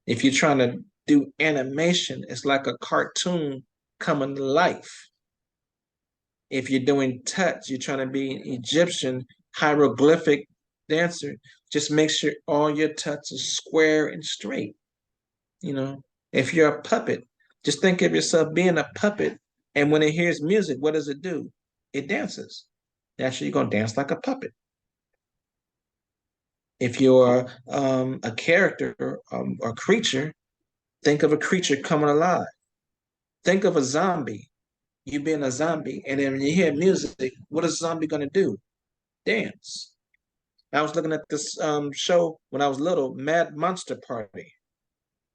Speaker 2: If you're trying to do animation, it's like a cartoon coming to life. If you're doing touch, you're trying to be an Egyptian hieroglyphic dancer, just make sure all your touch is square and straight. If you're a puppet, just think of yourself being a puppet, and when it hears music, what does it do? It dances. Naturally, you're gonna dance like a puppet. If
Speaker 1: Cool.
Speaker 2: you're a character, a creature, think of a creature coming alive. Think of a zombie. You being a zombie, and then when you hear music, what is a zombie gonna do? Dance. I was looking at this show when I was little, Mad Monster Party.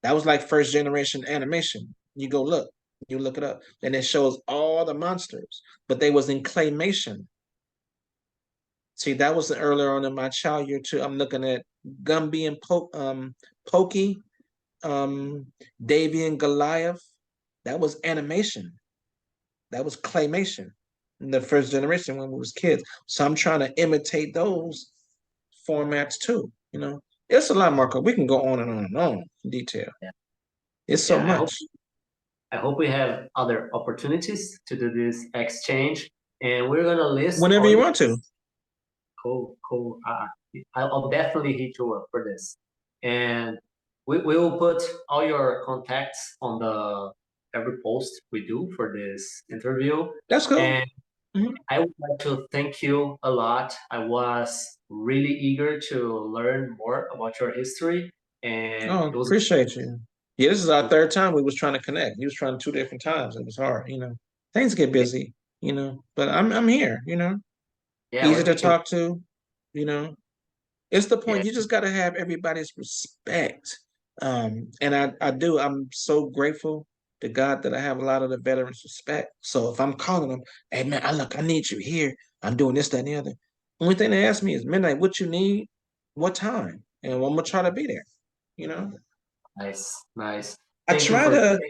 Speaker 2: That was like first generation animation. You look it up, and it shows all the monsters, but they was in claymation. See, that was earlier on in my child year too. I'm looking at Gumby and Pokey, Davy and Goliath. That was animation. That was claymation in the first generation when we was kids. So I'm trying to imitate those formats too. It's a lot, Marco. We can go on and on and on in detail.
Speaker 1: Yeah.
Speaker 2: It's so
Speaker 1: Yeah,
Speaker 2: much.
Speaker 1: I hope we have other opportunities to do this exchange, and we're gonna list
Speaker 2: Whenever
Speaker 1: all
Speaker 2: you
Speaker 1: your
Speaker 2: want to.
Speaker 1: cool, cool. I'll definitely hit you up for this, and we will put all your contacts on the every post we do for this interview.
Speaker 2: That's cool.
Speaker 1: And
Speaker 2: Mhm.
Speaker 1: I would like to thank you a lot. I was really eager to learn more about your history, and
Speaker 2: Oh,
Speaker 1: it was
Speaker 2: appreciate you. Yeah, this is our third time we was trying to connect. He was trying 2 different times. It was hard. Things get busy. But I'm here.
Speaker 1: yeah,
Speaker 2: Easy
Speaker 1: we're
Speaker 2: to
Speaker 1: thinking.
Speaker 2: talk to. It's the
Speaker 1: Yeah,
Speaker 2: point. You just gotta have everybody's respect. And I do. I'm so grateful to God that I have a lot of the veterans respect. So if I'm calling them, hey man, I need you here. I'm doing this, that, and the other. Only thing they ask me is midnight, what you need, what time, and I'm gonna try to be there. You know,
Speaker 1: Nice, nice.
Speaker 2: I
Speaker 1: Thank you
Speaker 2: try
Speaker 1: for
Speaker 2: to.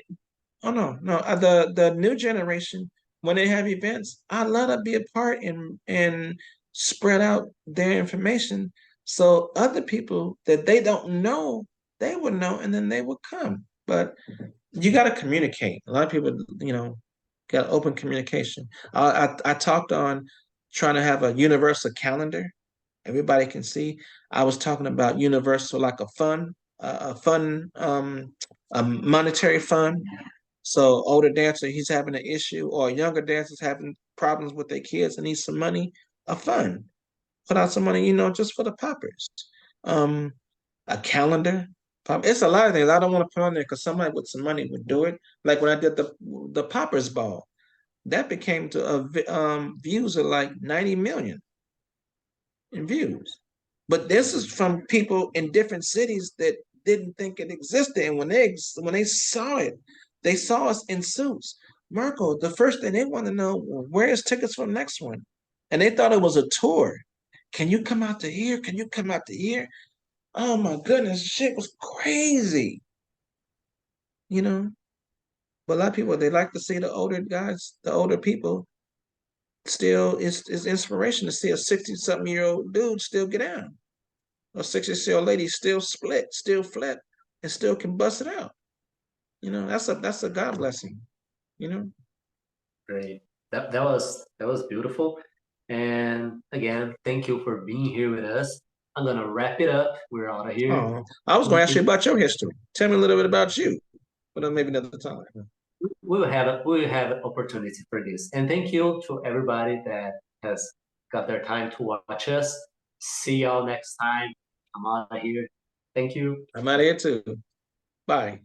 Speaker 2: Oh no, no. The new generation when they have events, I love to be a part and spread out their information so other people that they don't know they would know and then they would come. But you got to communicate. A lot of people, got open communication. I talked on trying to have a universal calendar. Everybody can see. I was talking about universal, like a fund, a monetary fund. So older dancer, he's having an issue, or younger dancers having problems with their kids and need some money, a fund. Put out some money, just for the poppers. Um, a calendar. It's a lot of things I don't want to put on there because somebody with some money would do it. Like when I did the poppers ball, that became to views of like 90 million in views. But this is from people in different cities that didn't think it existed, and when they saw it, they saw us in suits. Marco, the first thing they want to know, where's tickets for the next one? And they thought it was a tour. Can you come out to here? Can you come out to here? Oh my goodness, shit was crazy. You know, but a lot of people they like to see the older guys, the older people. Still, it's inspiration to see a 60-something-year-old dude still get down. A 60-year-old lady still split, still flip, and still can bust it out. That's a God blessing. You know.
Speaker 1: great. That was beautiful. And again, thank you for being here with us. I'm gonna wrap it up. We're out of here.
Speaker 2: Oh, I was going to ask you about your history. Tell me a little bit about you, but maybe another time.
Speaker 1: We will have an opportunity for this. And thank you to everybody that has got their time to watch us. See y'all next time. I'm out of here. Thank you.
Speaker 2: I'm out of here too. Bye.